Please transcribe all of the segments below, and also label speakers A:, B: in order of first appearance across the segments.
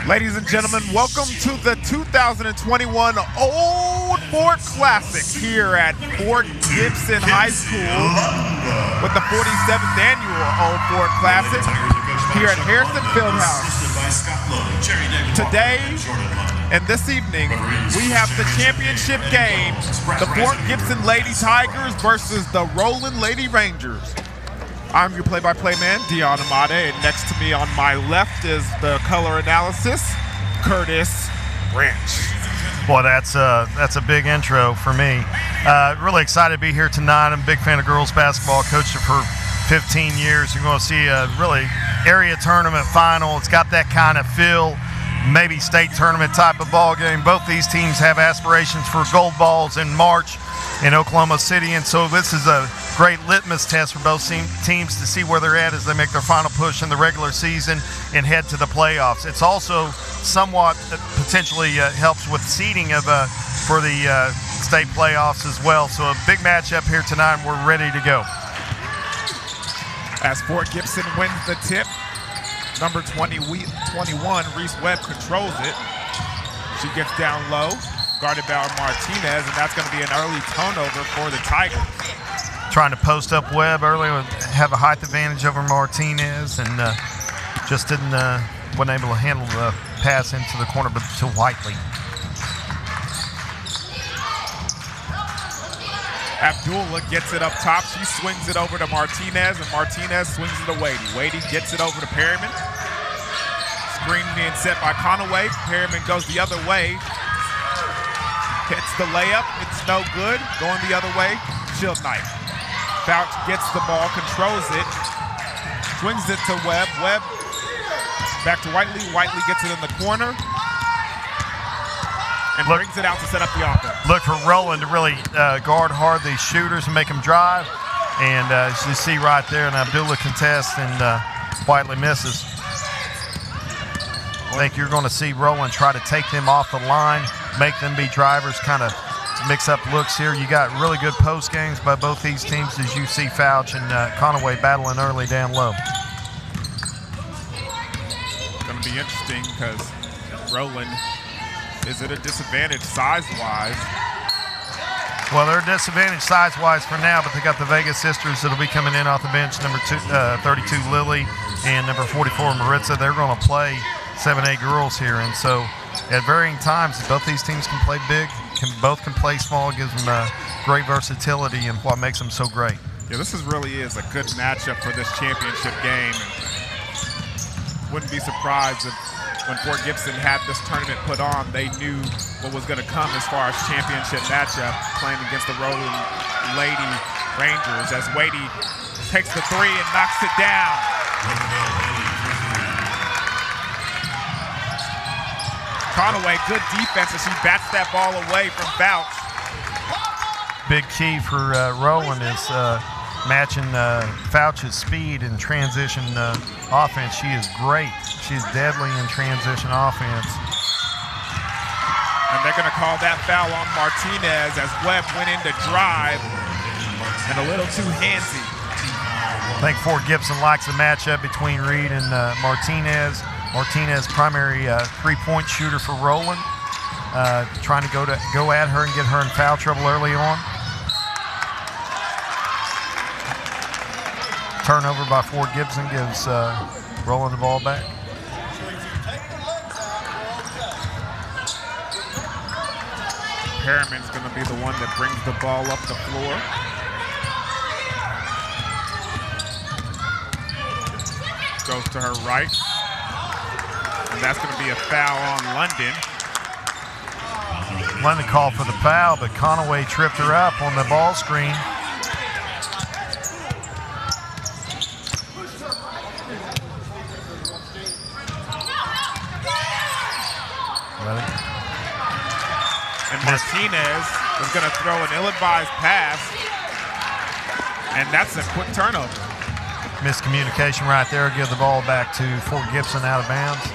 A: Ladies and gentlemen, welcome to the 2021 Old Fort Classic here at Fort Gibson High School with the 47th annual Old Fort Classic here at Harrison Fieldhouse. Today and this evening, we have the championship game, the Fort Gibson Lady Tigers versus the Roland Lady Rangers. I'm your play-by-play man, Dion Amade, and next to me on my left is the color analysis, Curtis Branch.
B: Boy, that's a big intro for me. Really excited to be here tonight. I'm a big fan of girls basketball. Coached it for 15 years. You're going to see a really area tournament final. It's got that kind of feel, maybe state tournament type of ball game. Both these teams have aspirations for gold balls in March in Oklahoma City, and so this is a great litmus test for both teams to see where they're at as they make their final push in the regular season and head to the playoffs. It's also somewhat potentially helps with seeding of for the state playoffs as well. So a big matchup here tonight, and we're ready to go.
A: As Fort Gibson wins the tip, number 21, Reese Webb, controls it. She gets down low, guarded by Martinez, and that's going to be an early turnover for the Tigers.
B: Trying to post up Webb early, have a height advantage over Martinez, and just wasn't able to handle the pass into the corner, but to Whiteley.
A: Abdullah gets it up top. She swings it over to Martinez, and Martinez swings it to Wadey. Wadey gets it over to Perryman. Screen being set by Conaway. Perryman goes the other way. Hits the layup. It's no good. Going the other way. Shield Knight. Fouch gets the ball, controls it. Swings it to Webb. Webb back to Whiteley. Whiteley gets it in the corner. And brings it out to set up the offense.
B: Look for Roland to really guard hard these shooters and make them drive. And as you see right there, and Abdullah contests and Whiteley misses. I think you're going to see Roland try to take them off the line, make them be drivers, kind of mix up looks here. You got really good post games by both these teams as you see Fouch and Conaway battling early down low.
A: It's going to be interesting because Roland is at a disadvantage size-wise.
B: Well, they're disadvantaged size-wise for now, but they got the Vegas sisters that'll be coming in off the bench, number 32 Lily and number 44 Maritza. They're going to play 7A girls here, and so at varying times, both these teams can play big, both can play small. It gives them great versatility and what makes them so great.
A: Yeah, this really is a good matchup for this championship game. And wouldn't be surprised if when Fort Gibson had this tournament put on, they knew what was going to come as far as championship matchup, playing against the Roland Lady Rangers, as Wadey takes the three and knocks it down. Conaway, good defense as she bats that ball away from Fouch.
B: Big key for Roland is matching Fouch's speed in transition offense. She is great. She's deadly in transition offense.
A: And they're going to call that foul on Martinez as Webb went in to drive and a little too handsy.
B: I think Fort Gibson likes the matchup between Reed and Martinez. Martinez, primary three-point shooter for Roland, trying to go at her and get her in foul trouble early on. Turnover by Fort Gibson gives Roland the ball back.
A: Harriman's going to be the one that brings the ball up the floor. Goes to her right. And that's going to be a foul on London.
B: London called for the foul, but Conaway tripped her up on the ball screen.
A: And Martinez is going to throw an ill-advised pass, and that's a quick turnover.
B: Miscommunication right there. Give the ball back to Fort Gibson out of bounds.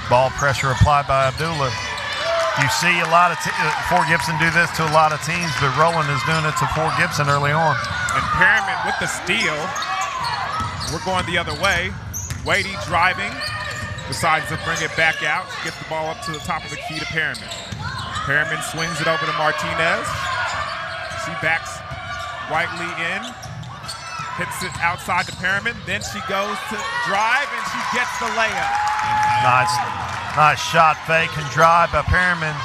B: Ball pressure applied by Abdullah. You see a lot of Fort Gibson do this to a lot of teams, but Roland is doing it to Fort Gibson early on.
A: And Perriman with the steal. We're going the other way. Wadey driving. Decides to bring it back out. Gets the ball up to the top of the key to Perriman. Perriman swings it over to Martinez. She backs Whiteley in. Hits it outside to Perriman. Then she goes to drive, and she gets the layup.
B: Nice shot fake and drive by Perriman.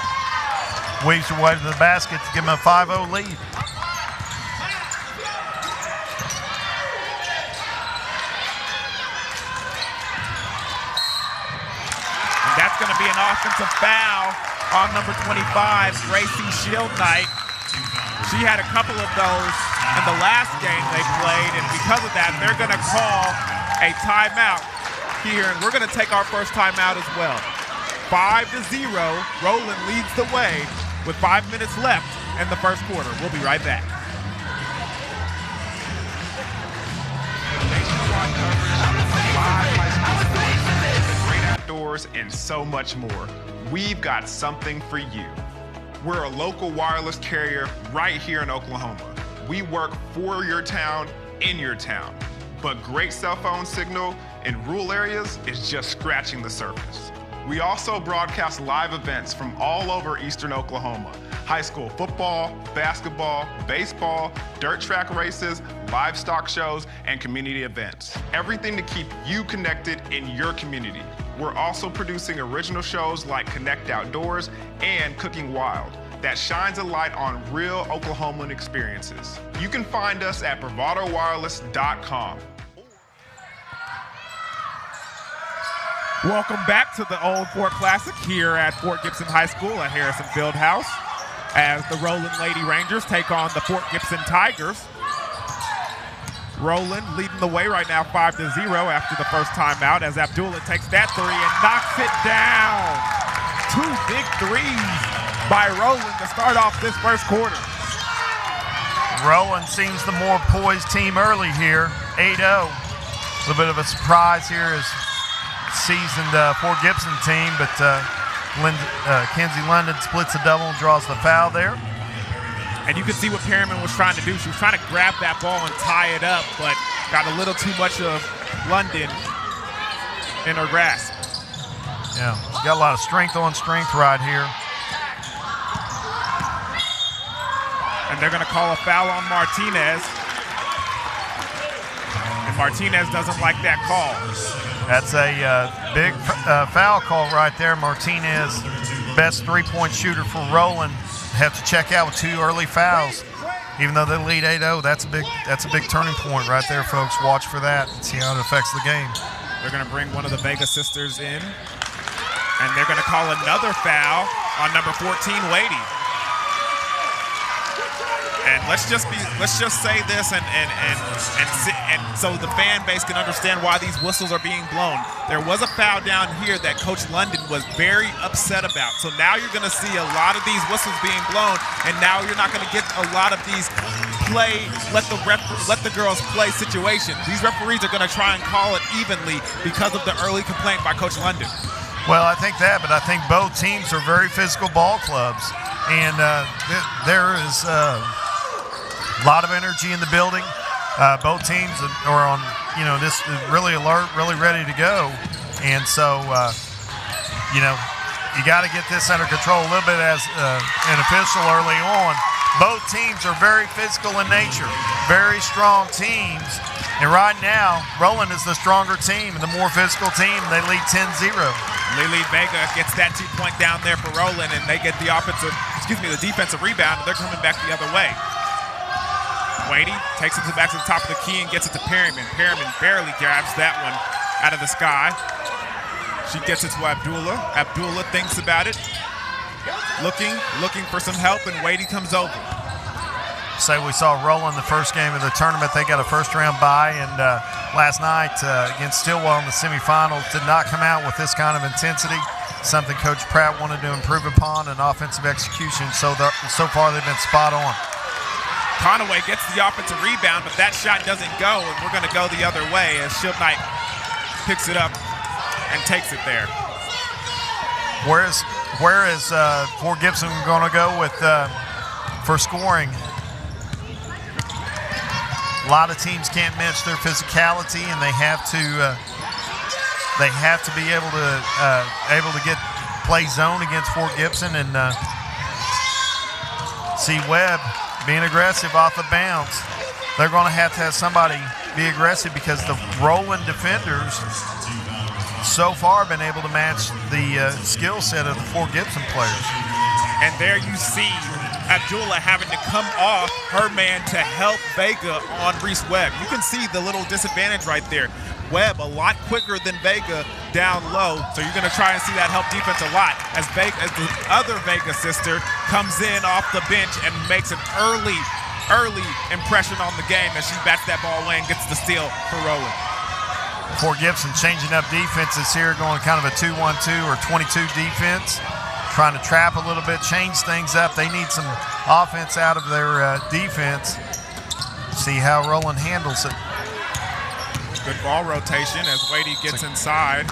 B: Weaves her way to the basket to give him a 5-0 lead.
A: And that's going to be an offensive foul on number 25, Gracie Shield Knight. She had a couple of those in the last game they played, and because of that, they're going to call a timeout here, and we're going to take our first timeout as well. 5-0, Roland leads the way with 5 minutes left in the first quarter. We'll be right back.
C: Great outdoors and so much more. We've got something for you. We're a local wireless carrier right here in Oklahoma. We work for your town, in your town. But great cell phone signal in rural areas is just scratching the surface. We also broadcast live events from all over eastern Oklahoma. High school football, basketball, baseball, dirt track races, livestock shows, and community events. Everything to keep you connected in your community. We're also producing original shows like Connect Outdoors and Cooking Wild. that shines a light on real Oklahoman experiences. You can find us at bravadowireless.com.
A: Welcome back to the Old Fort Classic here at Fort Gibson High School at Harrison Fieldhouse as the Roland Lady Rangers take on the Fort Gibson Tigers. Roland leading the way right now 5-0 after the first timeout as Abdullah takes that three and knocks it down. 2 big threes by Roland to start off this first quarter.
B: Roland seems the more poised team early here, 8-0. A little bit of a surprise here as seasoned Fort Gibson team, but Kenzie London splits the double and draws the foul there.
A: And you can see what Perryman was trying to do. She was trying to grab that ball and tie it up, but got a little too much of London in her grasp.
B: Yeah, got a lot of strength on strength right here.
A: And they're going to call a foul on Martinez. And Martinez doesn't like that call.
B: That's a big foul call right there. Martinez, best three-point shooter for Roland, have to check out with 2 early fouls. Even though they lead 8-0, that's a big turning point right there, folks. Watch for that and see how it affects the game.
A: They're going to bring one of the Vega sisters in, and they're going to call another foul on number 14, Lady. And let's just say this, and so the fan base can understand why these whistles are being blown. There was a foul down here that Coach London was very upset about. So now you're going to see a lot of these whistles being blown, and now you're not going to get a lot of these let the girls play situations. These referees are going to try and call it evenly because of the early complaint by Coach London.
B: Well, I think that, but I think both teams are very physical ball clubs, and there is a lot of energy in the building. Both teams are on, this really alert, really ready to go, and so, you got to get this under control a little bit as an official early on. Both teams are very physical in nature, very strong teams, and right now, Roland is the stronger team and the more physical team. They lead 10-0.
A: Lily Vega gets that 2-point down there for Roland, and they get the defensive rebound, and they're coming back the other way. Wadey takes it back to the top of the key and gets it to Perryman. Perryman barely grabs that one out of the sky. She gets it to Abdullah. Abdullah thinks about it, looking for some help, and Wadey comes over.
B: Say we saw Roland the first game of the tournament. They got a first-round bye, and last night against Stillwell in the semifinals did not come out with this kind of intensity. Something Coach Pratt wanted to improve upon in offensive execution. So far they've been spot on.
A: Conaway gets the offensive rebound, but that shot doesn't go, and we're going to go the other way as Shield Knight picks it up and takes it there.
B: Where is Fort Gibson going to go with for scoring? A lot of teams can't match their physicality, and they have to be able to play zone against Fort Gibson and see Webb being aggressive off the bounce. They're going to have somebody be aggressive because the Roland defenders so far been able to match the skill set of the Fort Gibson players.
A: And there you see Abdullah having to come off her man to help Vega on Reese Webb. You can see the little disadvantage right there. Webb a lot quicker than Vega down low, so you're going to try and see that help defense a lot as the other Vega sister comes in off the bench and makes an early impression on the game as she bats that ball away and gets the steal for Roland.
B: Fort Gibson changing up defenses here, going kind of a 2-1-2 or 22 defense, trying to trap a little bit, change things up. They need some offense out of their defense. See how Roland handles it.
A: Good ball rotation as Wadey gets inside,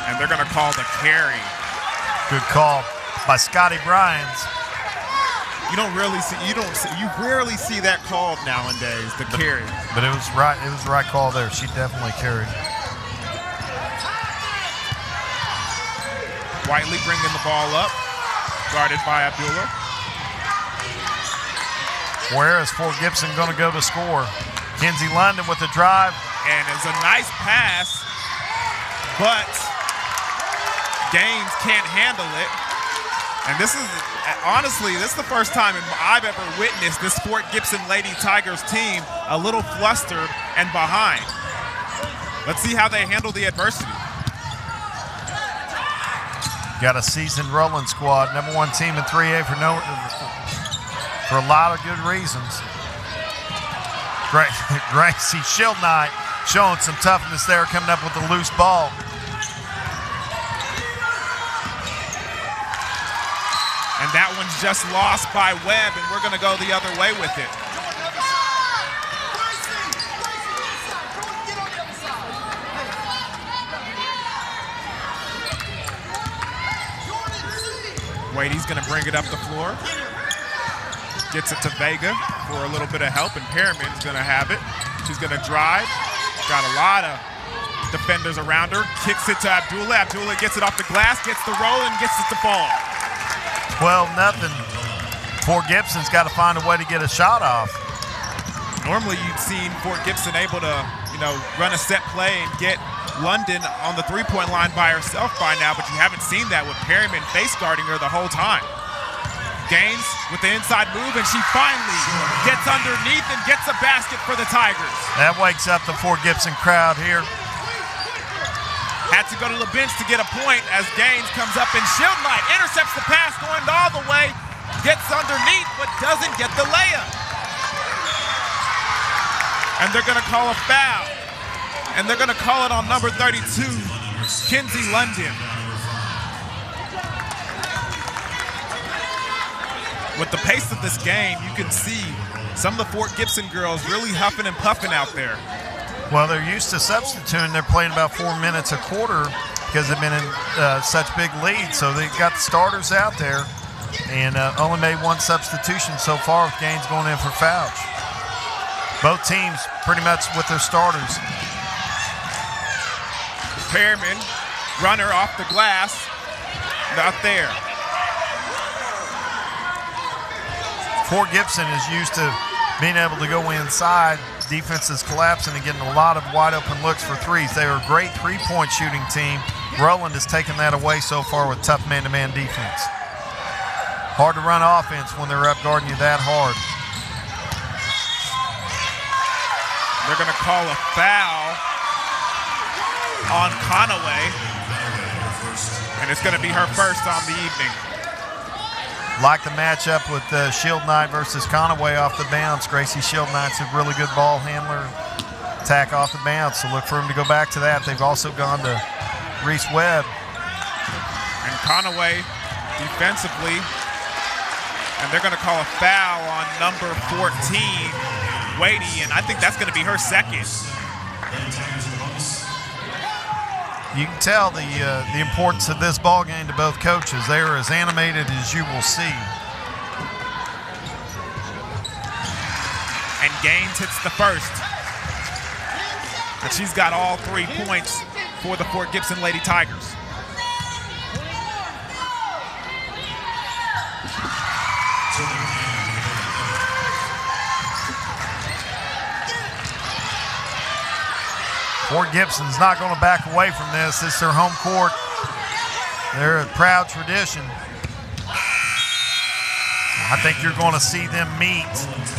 A: and they're going to call the carry.
B: Good call by Scotty Bryans.
A: You rarely see that called nowadays, the carry.
B: But it was right. It was the right call there. She definitely carried.
A: Whiteley bringing the ball up, guarded by Abdullah.
B: Where is Fort Gibson going to go to score? Kenzie London with the drive.
A: And it's a nice pass, but Gaines can't handle it. And this is honestly, this is the first time I've ever witnessed this Fort Gibson Lady Tigers team a little flustered and behind. Let's see how they handle the adversity.
B: Got a seasoned Roland squad, number 1 team in 3A for a lot of good reasons. Gracie Shield Knight showing some toughness there, coming up with a loose ball.
A: And that one's just lost by Webb, and we're going to go the other way with it. Wade's going to bring it up the floor. Gets it to Vega for a little bit of help, and Perriman's going to have it. She's going to drive. Got a lot of defenders around her. Kicks it to Abdullah. Abdullah gets it off the glass, gets the roll, and gets it to fall.
B: 12-0. Fort Gibson's got to find a way to get a shot off.
A: Normally you'd seen Fort Gibson able to, run a set play and get London on the three-point line by herself by now, but you haven't seen that with Perryman face guarding her the whole time. Gaines with the inside move, and she finally gets underneath and gets a basket for the Tigers.
B: That wakes up the Fort Gibson crowd here.
A: Had to go to the bench to get a point as Gaines comes up, and Shield Knight intercepts the pass going all the way, gets underneath but doesn't get the layup. And they're going to call a foul. And they're going to call it on number 32, Kinsey London. With the pace of this game, you can see some of the Fort Gibson girls really huffing and puffing out there.
B: Well, they're used to substituting. They're playing about 4 minutes a quarter because they've been in such big leads. So they've got the starters out there and only made 1 substitution so far with Gaines going in for fouls. Both teams pretty much with their starters.
A: Perriman, runner off the glass, not there.
B: Fort Gibson is used to being able to go inside. Defense is collapsing and getting a lot of wide open looks for threes. They are a great three-point shooting team. Roland has taken that away so far with tough man-to-man defense. Hard to run offense when they're up guarding you that hard.
A: They're going to call a foul on Conaway, and it's going to be her first on the evening.
B: Like the matchup with Shield Knight versus Conaway off the bounce. Gracie Shield Knight's a really good ball handler. Attack off the bounce, so look for him to go back to that. They've also gone to Reese Webb.
A: And Conaway defensively, and they're going to call a foul on number 14, Wadey, and I think that's going to be her second.
B: You can tell the importance of this ball game to both coaches. They are as animated as you will see.
A: And Gaines hits the first. And she's got all 3 points for the Fort Gibson Lady Tigers.
B: Fort Gibson's not going to back away from this. It's their home court. They're a proud tradition. I think you're going to see them meet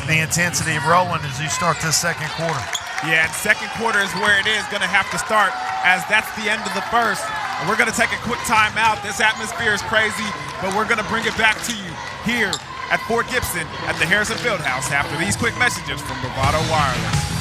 B: the intensity of Roland as you start this second quarter.
A: Yeah, and second quarter is where it is going to have to start, as that's the end of the first. And we're going to take a quick timeout. This atmosphere is crazy, but we're going to bring it back to you here at Fort Gibson at the Harrison Fieldhouse after these quick messages from Bravado Wireless.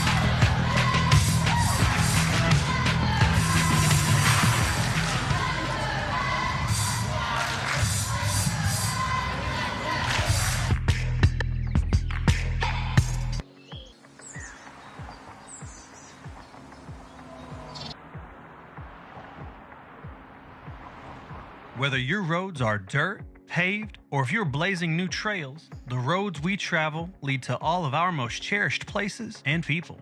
D: Whether your roads are dirt, paved, or if you're blazing new trails, the roads we travel lead to all of our most cherished places and people.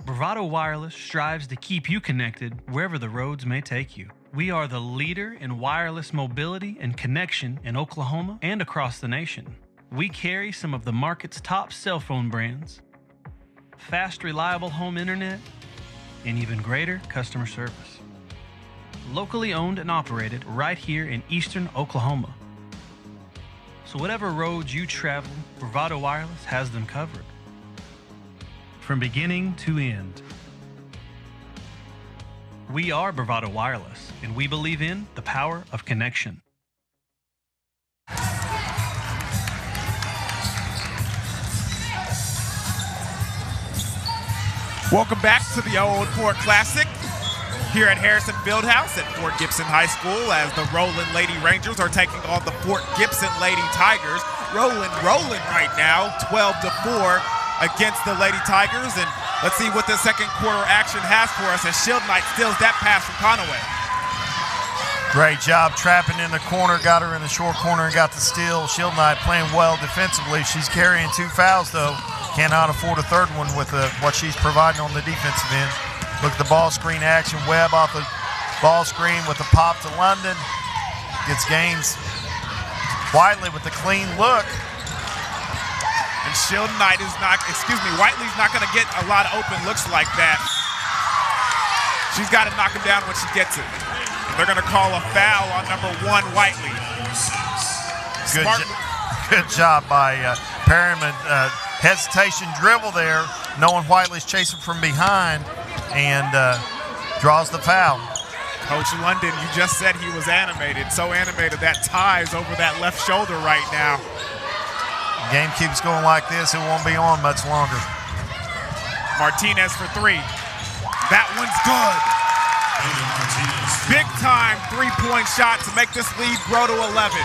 D: Bravado Wireless strives to keep you connected wherever the roads may take you. We are the leader in wireless mobility and connection in Oklahoma and across the nation. We carry some of the market's top cell phone brands, fast, reliable home internet, and even greater customer service. Locally owned and operated right here in eastern Oklahoma. So whatever roads you travel, Bravado Wireless has them covered. From beginning to end. We are Bravado Wireless, and we believe in the power of connection.
A: Welcome back to the Old Fort Classic here at Harrison Fieldhouse at Fort Gibson High School as the Roland Lady Rangers are taking on the Fort Gibson Lady Tigers. Roland right now, 12-4 against the Lady Tigers. And let's see what the second quarter action has for us as Shield Knight steals that pass from Conaway.
B: Great job trapping in the corner, got her in the short corner and got the steal. Shield Knight playing well defensively. She's carrying 2 fouls though. Cannot afford a third one with what she's providing on the defensive end. Look at the ball screen action. Webb off the ball screen with the pop to London. Gets gains. Whiteley with the clean look.
A: And Shield Knight is not, Whiteley's not going to get a lot of open looks like that. She's got to knock him down when she gets it. They're going to call a foul on number 1, Whiteley.
B: Good job by Perryman. Hesitation dribble there, knowing Whiteley's chasing from behind, and draws the foul.
A: Coach London, you just said he was animated. So animated that ties over that left shoulder right now.
B: The game keeps going like this, it won't be on much longer.
A: Martinez for 3. That one's good. Big time 3-point shot to make this lead grow to 11.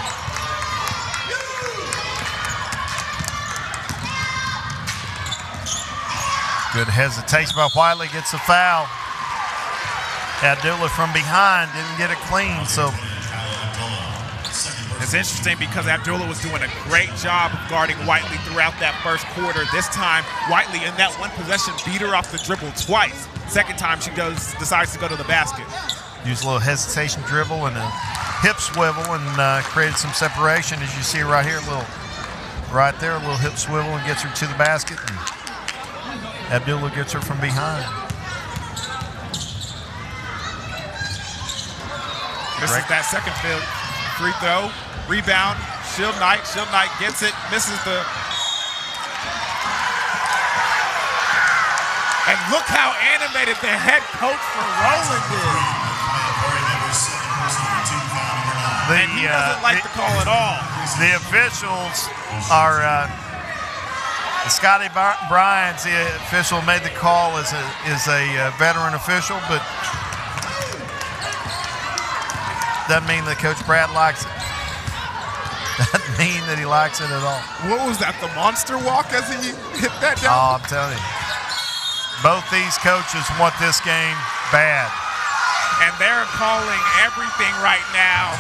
B: Good hesitation by Whiteley, gets a foul. Abdullah from behind didn't get it clean, so.
A: It's interesting because Abdullah was doing a great job of guarding Whiteley throughout that first quarter. This time, Whiteley in that one possession beat her off the dribble twice. Second time she decides to go to the basket.
B: Used a little hesitation dribble and a hip swivel and created some separation, as you see right here, a little hip swivel and gets her to the basket. And Abdullah gets her from behind.
A: This is that second free throw. Rebound, Shield Knight. Shield Knight gets it, misses the. And look how animated the head coach for Roland is. And he doesn't like the call at all.
B: The officials are. Scotty Bryant's the official made the call is a veteran official, but doesn't mean that Coach Brad likes it. Doesn't mean that he likes it at all.
A: What was that, the monster walk as he hit that down?
B: Oh, I'm telling you. Both these coaches want this game bad.
A: And they're calling everything right now.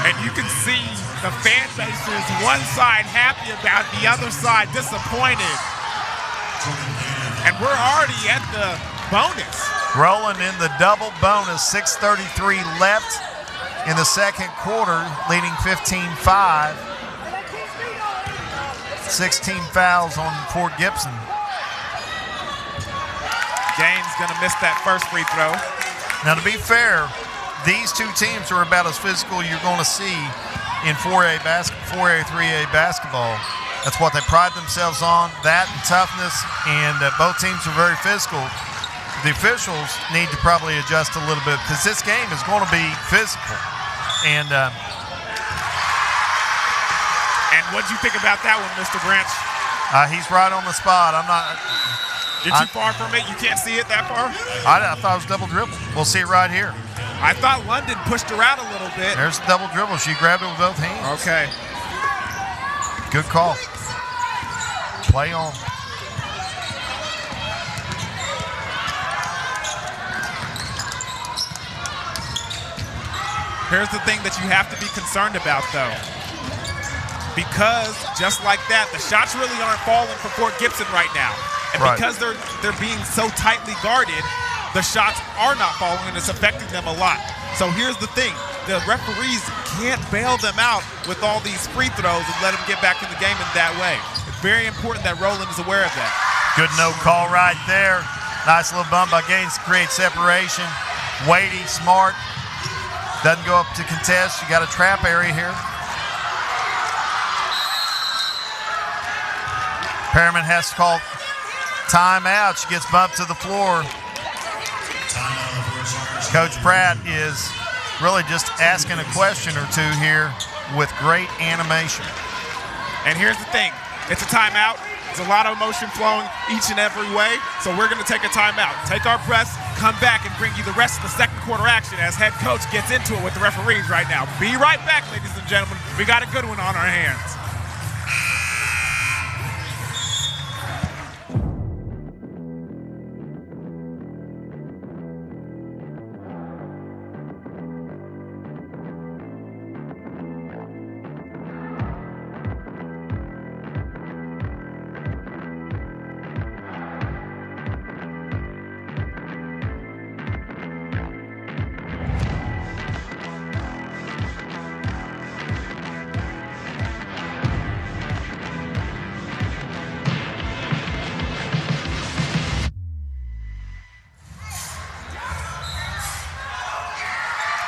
A: And you can see the fan base is one side happy about, the other side disappointed. And we're already at the bonus.
B: Roland in the double bonus, 6:33 left in the second quarter, leading 15-5. 16 fouls on Fort Gibson.
A: Gaines gonna miss that first free throw.
B: Now, to be fair, these two teams are about as physical you're going to see in 4A, 3A basketball. That's what they pride themselves on, that and toughness, and both teams are very physical. The officials need to probably adjust a little bit because this game is going to be physical. And
A: what'd you think about that one, Mr. Branch?
B: He's right on the spot. I'm not.
A: You're too far from it? You can't see it that far?
B: I thought it was double dribble. We'll see it right here.
A: I thought London pushed her out a little bit.
B: There's the double dribble. She grabbed it with both hands.
A: Okay.
B: Good call. Play on.
A: Here's the thing that you have to be concerned about, though. Because just like that, the shots really aren't falling for Fort Gibson right now. And because they're being so tightly guarded, the shots are not falling and it's affecting them a lot. So here's the thing. The referees can't bail them out with all these free throws and let them get back in the game in that way. It's very important that Roland is aware of that.
B: Good no call right there. Nice little bump by Gaines to create separation. Weighty, smart. Doesn't go up to contest. You got a trap area here. Perriman has to call timeout. She gets bumped to the floor. Coach Pratt is really just asking a question or two here with great animation.
A: And here's the thing. It's a timeout. There's a lot of emotion flowing each and every way, so we're going to take a timeout. Take our breaths, come back, and bring you the rest of the second quarter action as head coach gets into it with the referees right now. Be right back, ladies and gentlemen. We got a good one on our hands.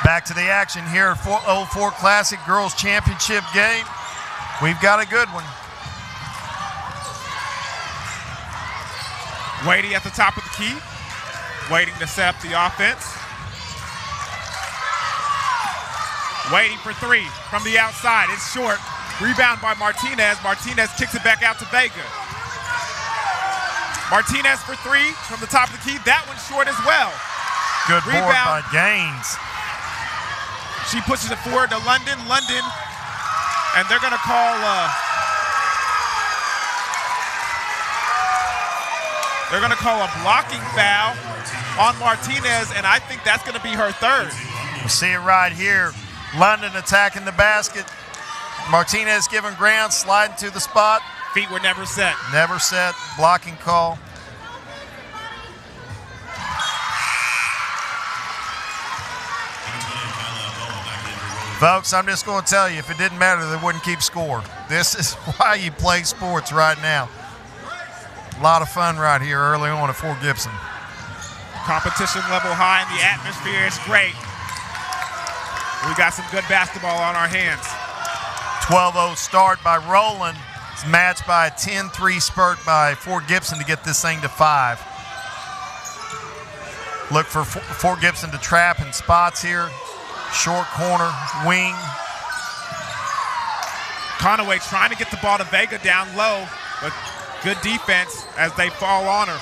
B: Back to the action here at Old Fort Classic Girls Championship game. We've got a good one.
A: Wadey at the top of the key, waiting to set up the offense. Waiting for three from the outside. It's short. Rebound by Martinez. Martinez kicks it back out to Vega. Martinez for three from the top of the key. That one's short as well.
B: Good board
A: Rebound
B: by Gaines.
A: She pushes it forward to London. London, and they're going to call a blocking foul on Martinez, and I think that's going to be her third.
B: You see it right here. London attacking the basket. Martinez giving ground, sliding to the spot.
A: Feet were never set.
B: Never set. Blocking call. Folks, I'm just going to tell you, if it didn't matter, they wouldn't keep score. This is why you play sports right now. A lot of fun right here early on at Fort Gibson.
A: Competition level high, and the atmosphere is great. We got some good basketball on our hands.
B: 12-0 start by Roland. It's matched by a 10-3 spurt by Fort Gibson to get this thing to 5. Look for Fort Gibson to trap in spots here. Short corner, wing.
A: Conaway trying to get the ball to Vega down low, but good defense as they fall on her.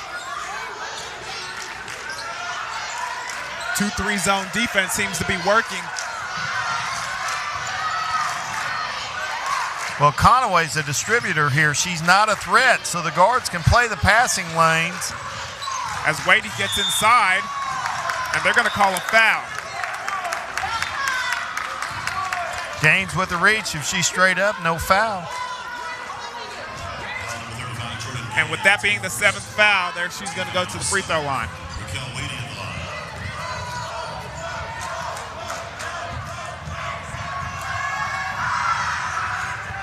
A: 2-3 zone defense seems to be working.
B: Well, Conaway's a distributor here. She's not a threat, so the guards can play the passing lanes.
A: As Wadey gets inside, and they're going to call a foul.
B: Gaines with the reach. If she's straight up, no foul.
A: And with that being the 7th foul, there she's going to go to the free throw line.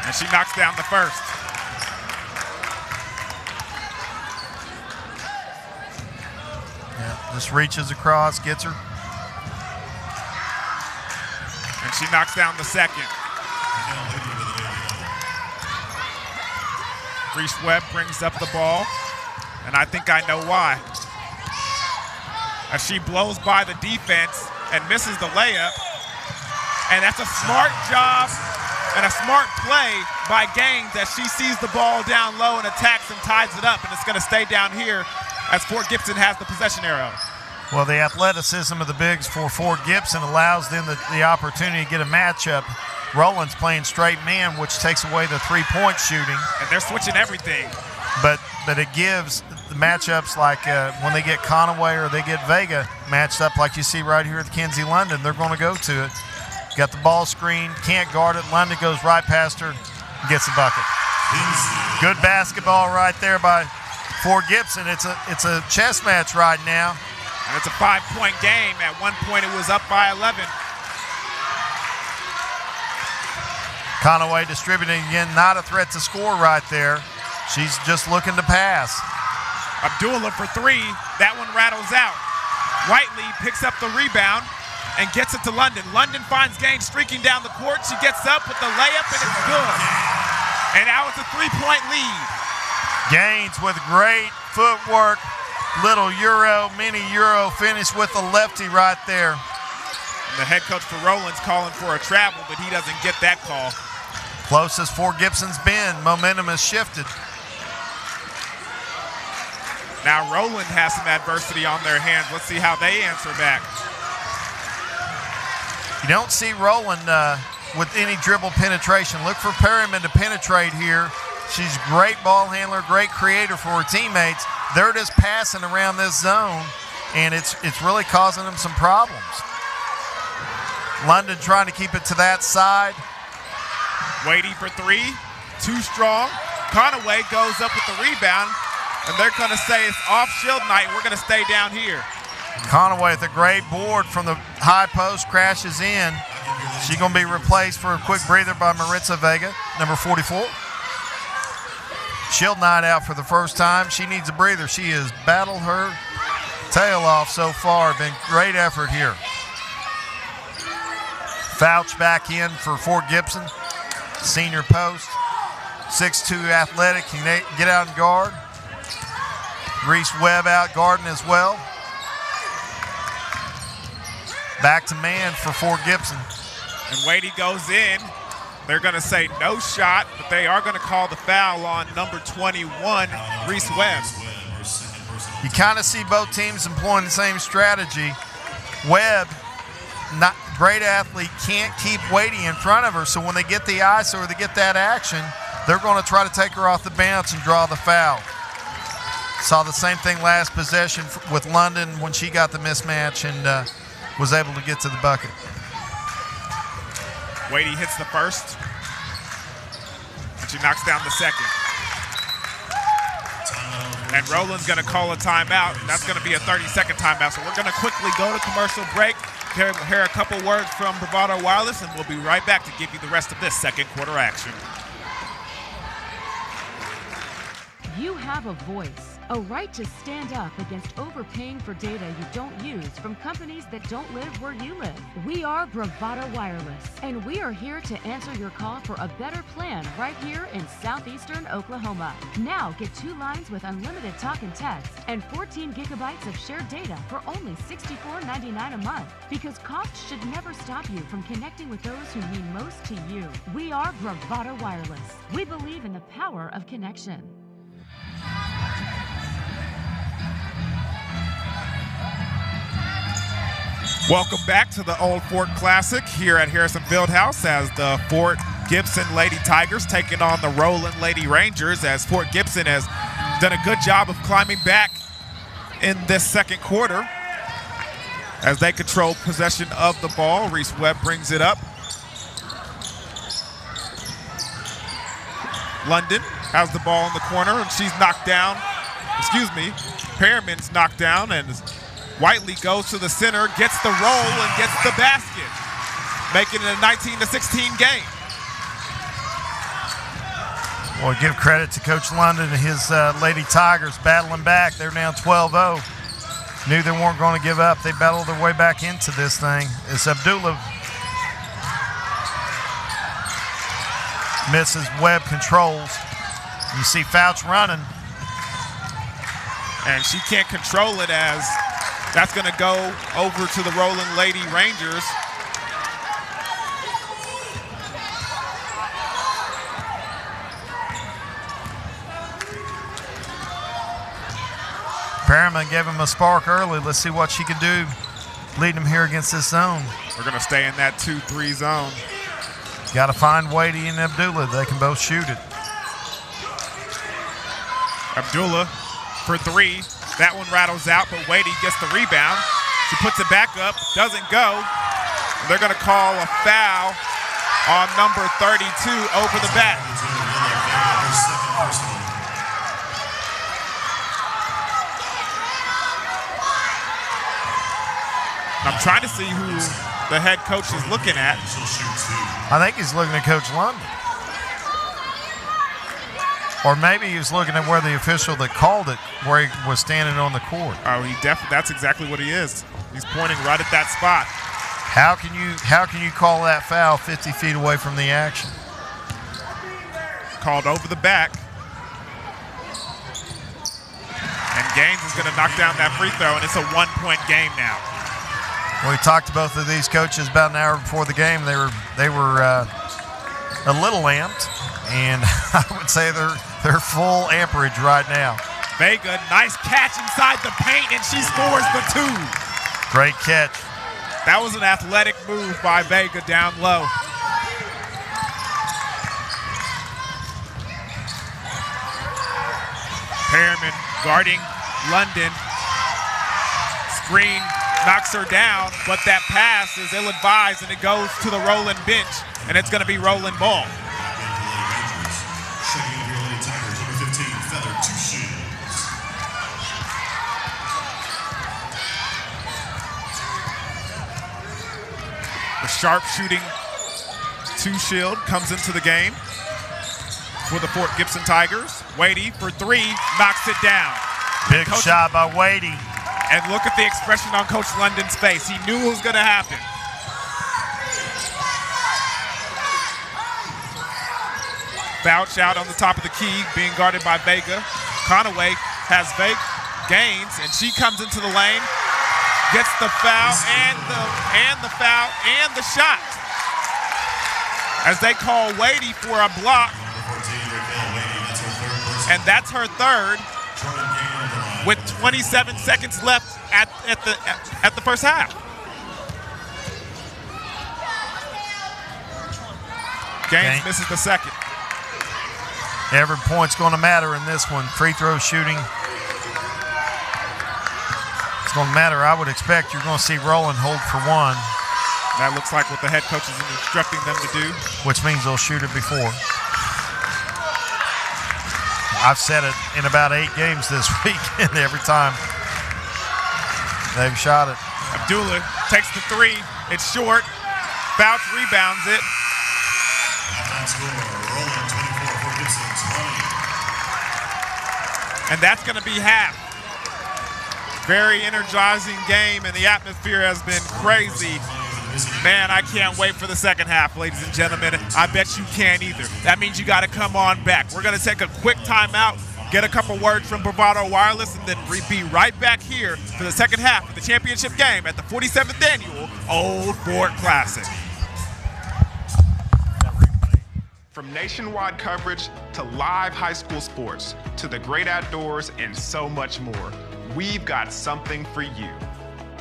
A: And she knocks down the first.
B: Yeah, just reaches across, gets her.
A: And she knocks down the second. Reese Webb brings up the ball, and I think I know why. As she blows by the defense and misses the layup, and that's a smart job and a smart play by Gaines as she sees the ball down low and attacks and ties it up, and it's going to stay down here as Fort Gibson has the possession arrow.
B: Well, the athleticism of the bigs for Fort Gibson allows them the opportunity to get a matchup. Roland's playing straight man, which takes away the three-point shooting.
A: And they're switching everything.
B: But it gives the matchups like when they get Conaway or they get Vega matched up like you see right here at Kenzie London, they're going to go to it. Got the ball screen, can't guard it. London goes right past her and gets the bucket. Good basketball right there by Fort Gibson. It's a chess match right now.
A: And it's a 5-point game. At one point, it was up by 11.
B: Conaway distributing again, not a threat to score right there. She's just looking to pass.
A: Abdullah for three. That one rattles out. Whiteley picks up the rebound and gets it to London. London finds Gaines streaking down the court. She gets up with the layup, and it's good. And now it's a 3-point lead.
B: Gaines with great footwork. Little Euro, mini Euro finish with the lefty right there.
A: And the head coach for Roland's calling for a travel, but he doesn't get that call.
B: Closest Fort Gibson's been. Momentum has shifted.
A: Now Roland has some adversity on their hands. Let's see how they answer back.
B: You don't see Roland with any dribble penetration. Look for Perryman to penetrate here. She's a great ball handler, great creator for her teammates. They're just passing around this zone, and it's really causing them some problems. London trying to keep it to that side.
A: Wadey for three, too strong. Conaway goes up with the rebound, and they're going to say it's off-shield night. We're going to stay down here.
B: Conaway with a great board from the high post, crashes in. She's going to be replaced for a quick breather by Maritza Vega, number 44. Shield night out for the first time. She needs a breather. She has battled her tail off so far. Been great effort here. Fouch back in for Fort Gibson. Senior post. 6'2" athletic. Can get out and guard. Reese Webb out guarding as well. Back to man for Fort Gibson.
A: And Wadey goes in. They're going to say no shot, but they are going to call the foul on number 21, Reese Webb.
B: You kind of see both teams employing the same strategy. Webb, not great athlete, can't keep Wadey in front of her, so when they get the ISO or they get that action, they're going to try to take her off the bounce and draw the foul. Saw the same thing last possession with London when she got the mismatch and was able to get to the bucket.
A: Wadey hits the first, and she knocks down the second. And Roland's going to call a timeout, and that's going to be a 30-second timeout. So we're going to quickly go to commercial break, hear a couple words from Bravado Wireless, and we'll be right back to give you the rest of this second quarter action.
E: You have a voice, a right to stand up against overpaying for data you don't use from companies that don't live where you live. We are Bravado Wireless, and we are here to answer your call for a better plan right here in southeastern Oklahoma. Now get 2 lines with unlimited talk and text and 14 gigabytes of shared data for only $64.99 a month, because costs should never stop you from connecting with those who mean most to you. We are Bravado Wireless. We believe in the power of connection.
A: Welcome back to the Old Fort Classic here at Harrison Fieldhouse as the Fort Gibson Lady Tigers taking on the Roland Lady Rangers, as Fort Gibson has done a good job of climbing back in this second quarter as they control possession of the ball. Reese Webb brings it up. London has the ball in the corner, and she's knocked down. Perriman's knocked down, and Whiteley goes to the center, gets the roll, and gets the basket, making it a 19-16 game.
B: Well, give credit to Coach London and his Lady Tigers battling back. They're now 12-0. Knew they weren't going to give up. They battled their way back into this thing. It's Abdullah misses, Webb controls. You see Fouch running.
A: And she can't control it, as that's going to go over to the Roland Lady Rangers.
B: Perriman gave him a spark early. Let's see what she can do leading him here against this zone.
A: We're going to stay in that 2-3 zone.
B: Got to find Wadey and Abdullah. They can both shoot it.
A: Abdullah for three. That one rattles out, but Wadey gets the rebound. She puts it back up, doesn't go. They're going to call a foul on number 32 over the back. I'm trying to see who the head coach is looking at.
B: I think he's looking at Coach London. Or maybe he was looking at where the official that called it, where he was standing on the court.
A: Oh, that's exactly what he is. He's pointing right at that spot.
B: How can you call that foul 50 feet away from the action?
A: Called over the back. Gaines is going to knock down that free throw, and it's a one-point game now.
B: Well, we talked to both of these coaches about an hour before the game. They were a little amped, and I would say they're full amperage right now.
A: Vega, nice catch inside the paint, and she scores the two.
B: Great catch.
A: That was an athletic move by Vega down low. Perriman guarding London. Screen knocks her down, but that pass is ill-advised, and it goes to the Roland bench, and it's going to be Roland ball. The sharp-shooting two-shield comes into the game for the Fort Gibson Tigers. Wadey for three, knocks it down.
B: Big shot by Wadey.
A: And look at the expression on Coach London's face. He knew it was going to happen. Bouch out on the top of the key, being guarded by Vega. Conaway has Gaines, and she comes into the lane, gets the foul and the shot. As they call Wadey for a block, and that's her third, with 27 seconds left at the first half. Gaines misses the second.
B: Every point's going to matter in this one. Free throw shooting. It's going to matter. I would expect you're going to see Roland hold for one.
A: That looks like what the head coach is instructing them to do.
B: Which means they'll shoot it before. I've said it in about 8 games this week, and every time they've shot it.
A: Abdullah takes the three. It's short. Bouch rebounds it. And that's going to be half. Very energizing game, and the atmosphere has been crazy. Man, I can't wait for the second half, ladies and gentlemen. I bet you can't either. That means you got to come on back. We're going to take a quick timeout, get a couple words from Bravado Wireless, and then be right back here for the second half of the championship game at the 47th Annual Old Fort Classic.
C: From nationwide coverage to live high school sports to the great outdoors and so much more, we've got something for you.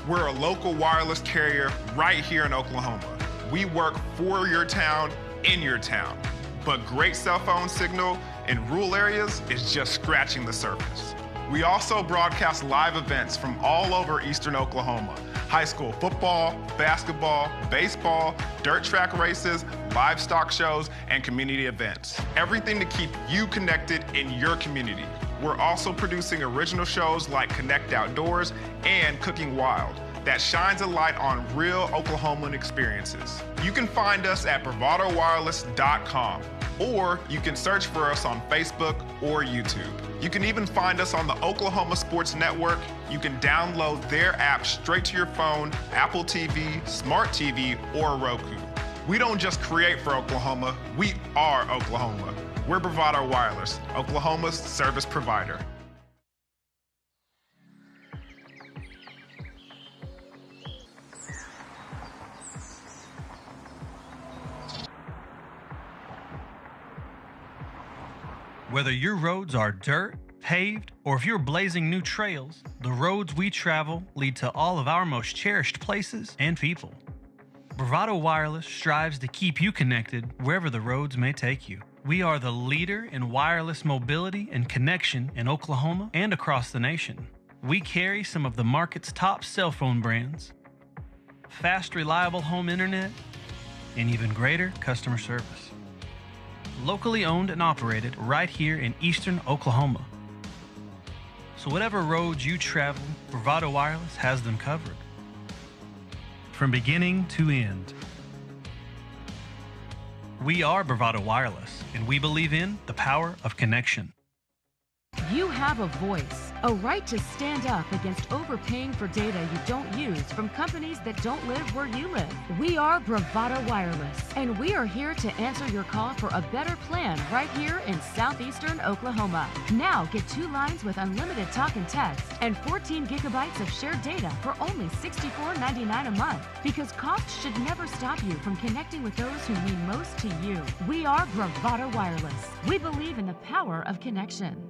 C: We're a local wireless carrier right here in Oklahoma. We work for your town, in your town. But great cell phone signal in rural areas is just scratching the surface. We also broadcast live events from all over eastern Oklahoma. High school football, basketball, baseball, dirt track races, livestock shows, and community events. Everything to keep you connected in your community. We're also producing original shows like Connect Outdoors and Cooking Wild that shines a light on real Oklahoman experiences. You can find us at bravadowireless.com, or you can search for us on Facebook or YouTube. You can even find us on the Oklahoma Sports Network. You can download their app straight to your phone, Apple TV, Smart TV, or Roku. We don't just create for Oklahoma, we are Oklahoma. We're Bravado Wireless, Oklahoma's service provider.
D: Whether your roads are dirt, paved, or if you're blazing new trails, the roads we travel lead to all of our most cherished places and people. Bravado Wireless strives to keep you connected wherever the roads may take you. We are the leader in wireless mobility and connection in Oklahoma and across the nation. We carry some of the market's top cell phone brands, fast, reliable home internet, and even greater customer service. Locally owned and operated right here in eastern Oklahoma. So whatever roads you travel, Bravado Wireless has them covered. From beginning to end. We are Bravado Wireless, and we believe in the power of connection.
E: You have a voice, A right to stand up against overpaying for data you don't use from companies that don't live where you live. We are Bravado Wireless, and we are here to answer your call for a better plan right here in southeastern Oklahoma. Now get 2 lines with unlimited talk and text and 14 gigabytes of shared data for only $64.99 a month, because costs should never stop you from connecting with those who mean most to you. We are Bravado Wireless. We believe in the power of connection.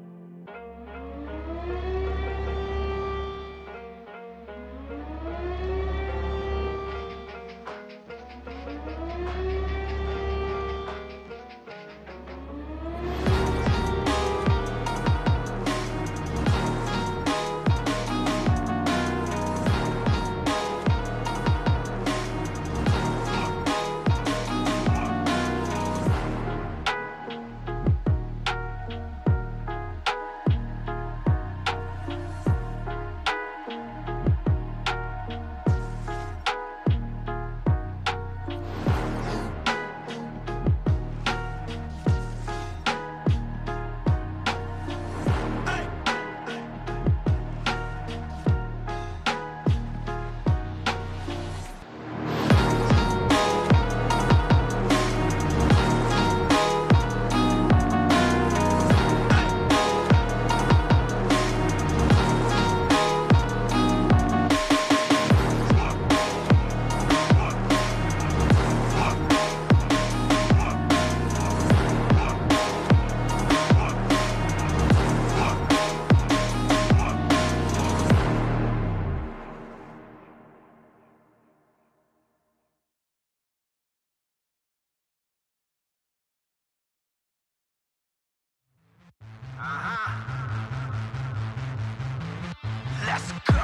F: Let's go.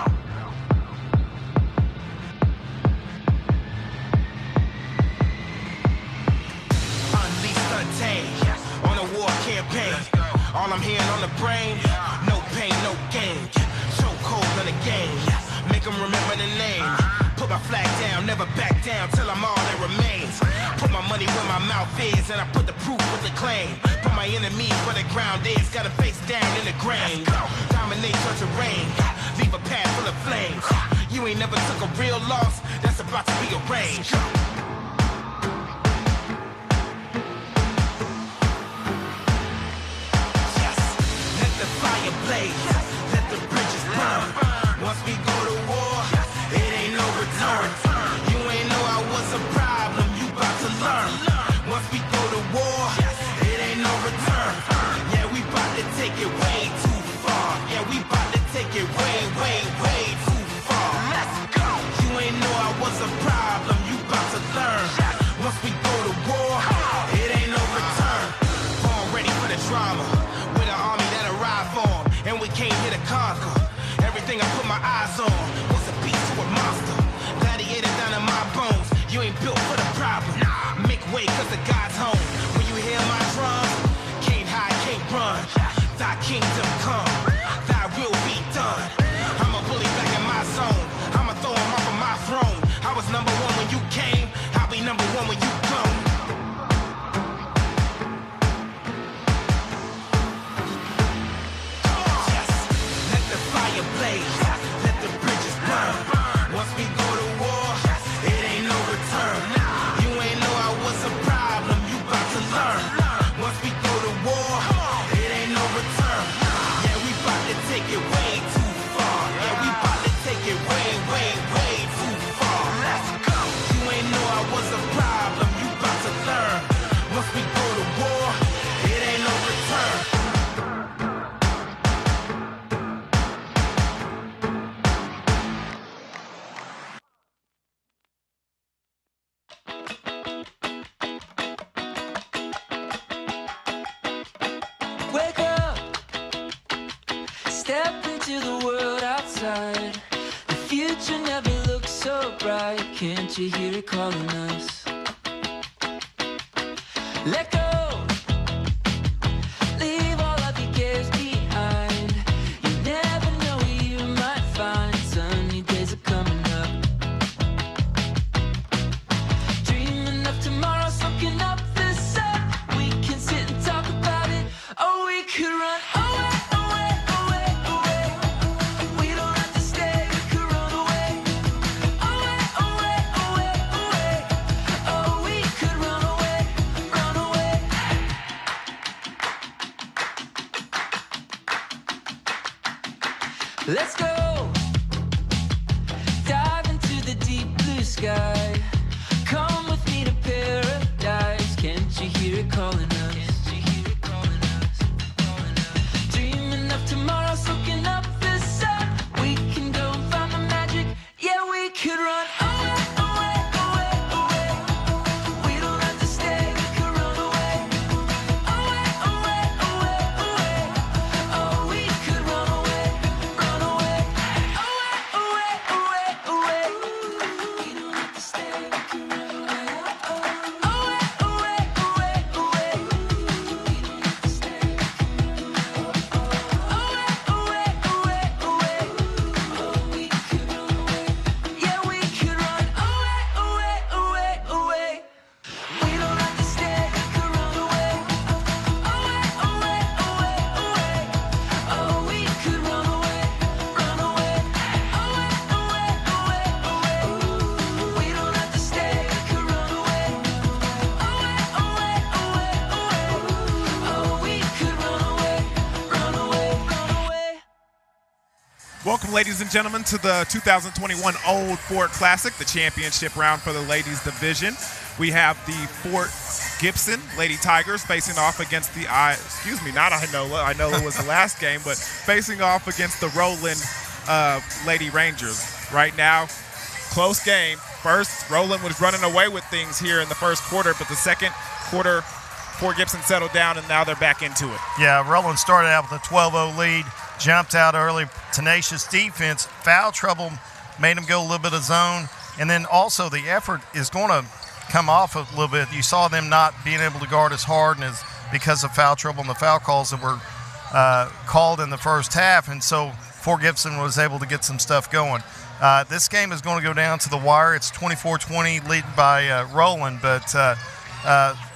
F: Unleashed, untamed, on a war campaign. All I'm hearing on the brain, no pain, no gain. So cold on the game, make them remember the name. Put my flag down, never back down till I'm all that remains. Put my money where my mouth is, and I put the proof with the claim. Put my enemies where the ground is, got a face down in the grain. Dominate your terrain, leave a path full of flames. You ain't never took a real loss, that's about to be arranged. Yes, let the fire blaze, let the bridges burn. Once we go to war, it ain't no return. You ain't know I was a problem, you bout to learn. Once we go to war, it ain't no return. Yeah, we bout to take it way too far. Yeah, we bout to take it way, way, way too far. Let's go. You ain't know I was a problem, you bout to learn. Once we go to war, it ain't no return. Born ready for the drama, with an army that arrive on, and we came here to conquer. Everything I put my eyes on was a beast to a monster. Gladiator down in my bones, you ain't built for the problem. Make way cause the God's home. When you hear my drums, can't hide, can't run. Thy kingdom come, thy will be done. I'm a bully back in my zone, I'ma throw him off of my throne. I was number one when you came, I'll be number one when you go. Yes, let the fire blaze, let the bridges burn. Once we go to war, it ain't no return. You ain't know I was a problem, you bout to learn. Once we go to war, it ain't no return. Yeah, we bout to take it way too far. Yeah, we bout to take it way, way, way too far. Let's go. You ain't know I was a problem, you bout to learn. Once we go to war, it ain't no return.
G: Wake up, step into the world outside. The future never looks so bright. Can't you hear it calling us? Let go, leave all of your cares behind. You never know where you might find sunny days are coming up. Dreaming of tomorrow, soaking up the sun. We can sit and talk about it, or we could run away, away, away, away. Let's go. Dive into the deep blue sky. Come with me to paradise. Can't you hear it calling us? Dreaming of tomorrow, soaking up the sun. We can go and find the magic. Yeah, we could run away, away, away, away. We don't have to stay, we could run away. Away, away, away, away. Oh, we could run away, run away. Away, away, away, away. We don't have to stay, we could run away. Away, away, away, away. We don't have to stay, we could run away. Away, away, away, away. Oh, we could run away. Yeah, we could run away, away, away, away. We don't have to stay, we could run away. Away, away, away, away. Oh, we could run away, run away. Away, away, away, away. We don't have to stay, we could run away. Away, away, away, away. Oh, we could run away, run away, run away.
A: Welcome, ladies and gentlemen, to the 2021 Old Fort Classic, the championship round for the ladies division. We have the Fort Gibson Lady Tigers facing off against the Inola was the last game, but facing off against the Roland Lady Rangers. Right now, close game. First, Roland was running away with things here in the first quarter, but the second quarter, Fort Gibson settled down, and now they're back into it.
B: Yeah, Roland started out with a 12-0 lead, jumped out early, tenacious defense, foul trouble made them go a little bit of zone, and then also the effort is going to come off a little bit. You saw them not being able to guard as hard and as because of foul trouble and the foul calls that were called in the first half, and so Fort Gibson was able to get some stuff going. This game is going to go down to the wire. It's 24-20 lead by Roland, but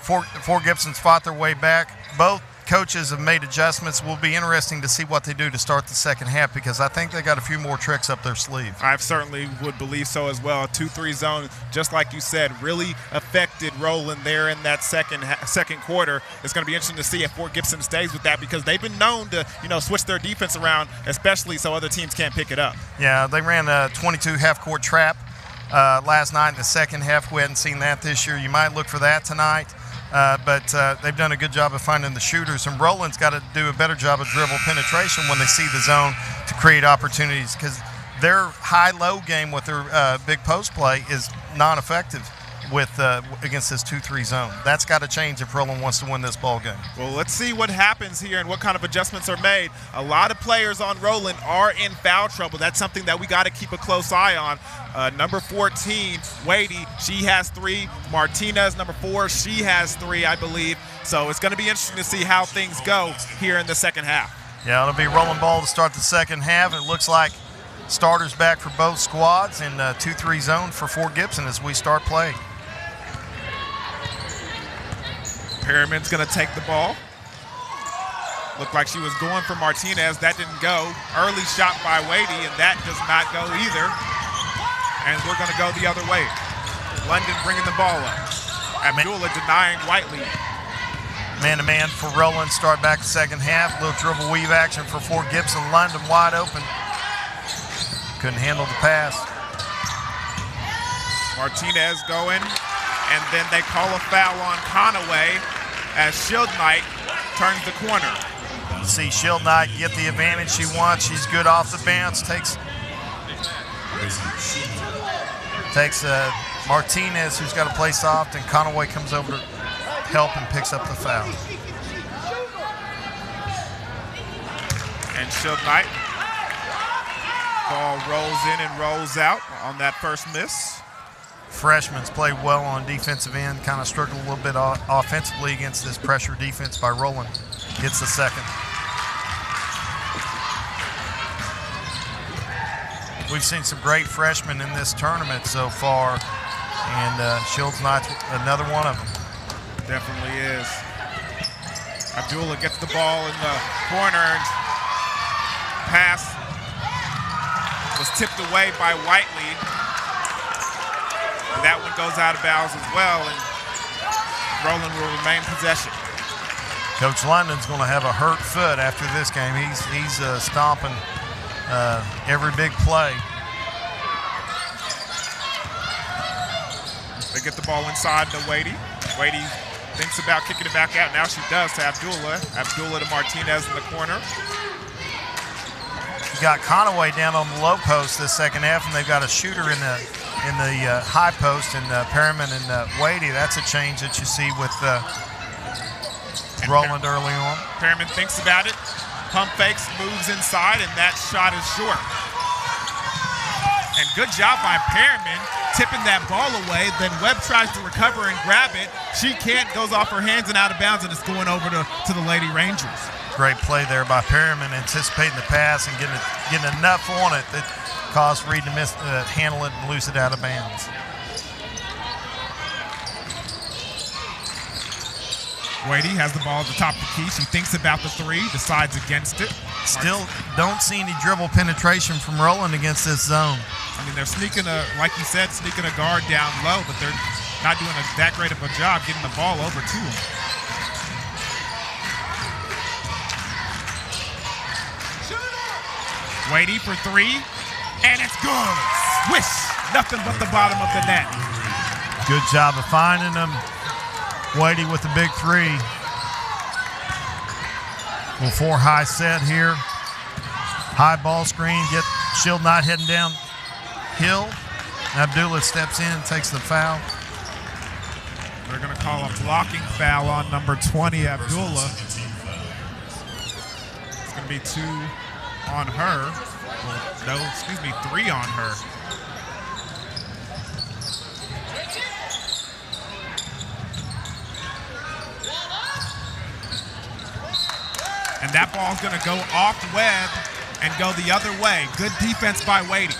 B: Fort Gibson's fought their way back. Both coaches have made adjustments. Will be interesting to see what they do to start the second half because I think they got a few more tricks up their sleeve.
A: I certainly would believe so as well. 2-3 zone, just like you said, really affected Roland there in that second quarter. It's going to be interesting to see if Fort Gibson stays with that because they've been known to, switch their defense around, especially so other teams can't pick it up. Yeah,
B: they ran a 22 half-court trap last night in the second half. We hadn't seen that this year. You might look for that tonight. But they've done a good job of finding the shooters, and Roland's got to do a better job of dribble penetration when they see the zone to create opportunities because their high-low game with their big post play is non-effective against this 2-3 zone. That's got to change if Roland wants to win this ball game.
A: Well, let's see what happens here and what kind of adjustments are made. A lot of players on Roland are in foul trouble. That's something that we got to keep a close eye on. Number 14, Wadey, she has 3. Martinez, number 4, she has 3, I believe. So it's going to be interesting to see how things go here in the second half.
B: Yeah, it'll be Roland ball to start the second half. It looks like starters back for both squads in 2-3 zone for Fort Gibson as we start play.
A: Perriman's going to take the ball. Looked like she was going for Martinez. That didn't go. Early shot by Wadey, and that does not go either. And we're going to go the other way. London bringing the ball up. Abdullah denying Whiteley.
B: Man-to-man for Roland. Start back the second half. Little dribble weave action for Fort Gibson. London wide open. Couldn't handle the pass.
A: Martinez going. And then they call a foul on Conaway as Shield Knight turns the corner.
B: You see Shield Knight get the advantage she wants. She's good off the bounce. Takes Martinez, who's got to play soft, and Conaway comes over to help and picks up the foul.
A: And Shield Knight, ball rolls in and rolls out on that first miss.
B: Freshman's played well on defensive end, kind of struggled a little bit offensively against this pressure defense by Roland. Gets the second. We've seen some great freshmen in this tournament so far, and Shields Knight's another one of them.
A: Definitely is. Abdullah gets the ball in the corner, and pass was tipped away by Whiteley. That one goes out of bounds as well, and Roland will remain possession.
B: Coach London's going to have a hurt foot after this game. He's stomping every big play.
A: They get the ball inside to Wadey. Wadey thinks about kicking it back out. Now she does to Abdullah. Abdullah to Martinez in the corner.
B: You got Conaway down on the low post this second half, and they've got a shooter in the high post, and Perriman and Wadey. That's a change that you see with Roland early on.
A: Perriman thinks about it, pump fakes, moves inside, and that shot is short. And good job by Perriman tipping that ball away. Then Webb tries to recover and grab it. She can't, goes off her hands and out of bounds, and it's going over to the Lady Rangers.
B: Great play there by Perriman, anticipating the pass and getting enough on it that caused Reed to handle it and lose it out of bounds.
A: Wadey has the ball at the top of the key. She thinks about the three, decides against it.
B: Still don't see any dribble penetration from Roland against this zone.
A: I mean, they're sneaking like you said, sneaking a guard down low, but they're not doing that great of a job getting the ball over to him. Wadey for three, and it's good. Swish, nothing but the bottom of the net.
B: Good job of finding them. Wadey with the big three. Well, 4 high set here. High ball screen, get Shield Knight heading down hill. Abdullah steps in and takes the foul.
A: They're going to call a blocking foul on number 20, Abdullah. It's going to be 2 on her. Well, no, excuse me, 3 on her. And that ball's going to go off Webb and go the other way. Good defense by Wadey.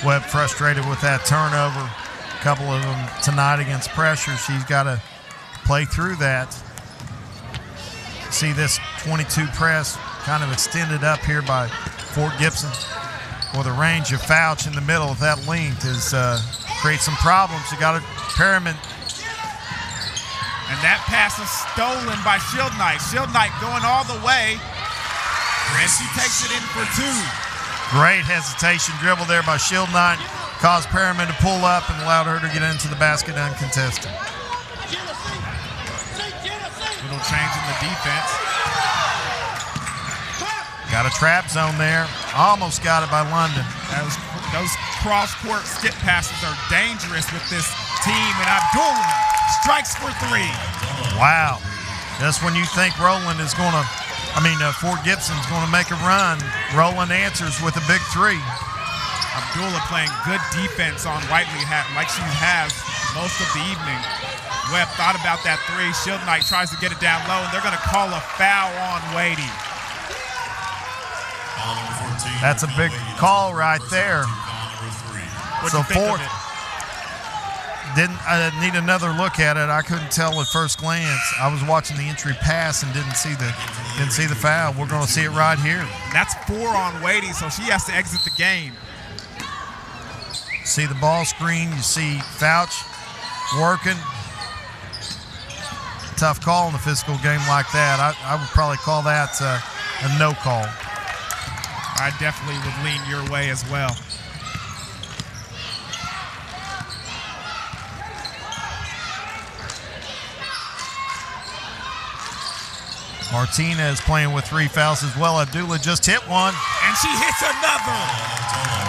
B: Webb frustrated with that turnover. A couple of them tonight against pressure. She's got to play through that. See this 22 press kind of extended up here by Fort Gibson. Well, the range of Fouch in the middle of that length is creates some problems. You got to Perriman.
A: And that pass is stolen by Shield Knight. Shield Knight going all the way, and she takes it in for 2.
B: Great hesitation dribble there by Shield Knight. Caused Perriman to pull up and allowed her to get into the basket uncontested.
A: Little change in the defense.
B: Got a trap zone there. Almost got it by London.
A: Those cross-court skip passes are dangerous with this team, and Abdullah strikes for 3.
B: Wow. Just when you think Roland is going to, Fort Gibson's going to make a run, Roland answers with a big 3.
A: Abdullah playing good defense on Whiteley like she has most of the evening. Webb thought about that 3. Shield Knight tries to get it down low, and they're going to call a foul on Wadey.
B: That's a big call right there. So Fort I need another look at it. I couldn't tell at first glance. I was watching the entry pass and didn't see the foul. We're going to see it right here.
A: That's 4 on Wadey, so she has to exit the game.
B: See the ball screen. You see Fouch working. Tough call in a physical game like that. I would probably call that a no call.
A: I definitely would lean your way as well.
B: Martinez playing with 3 fouls as well. Abdullah just hit one.
A: And she hits another.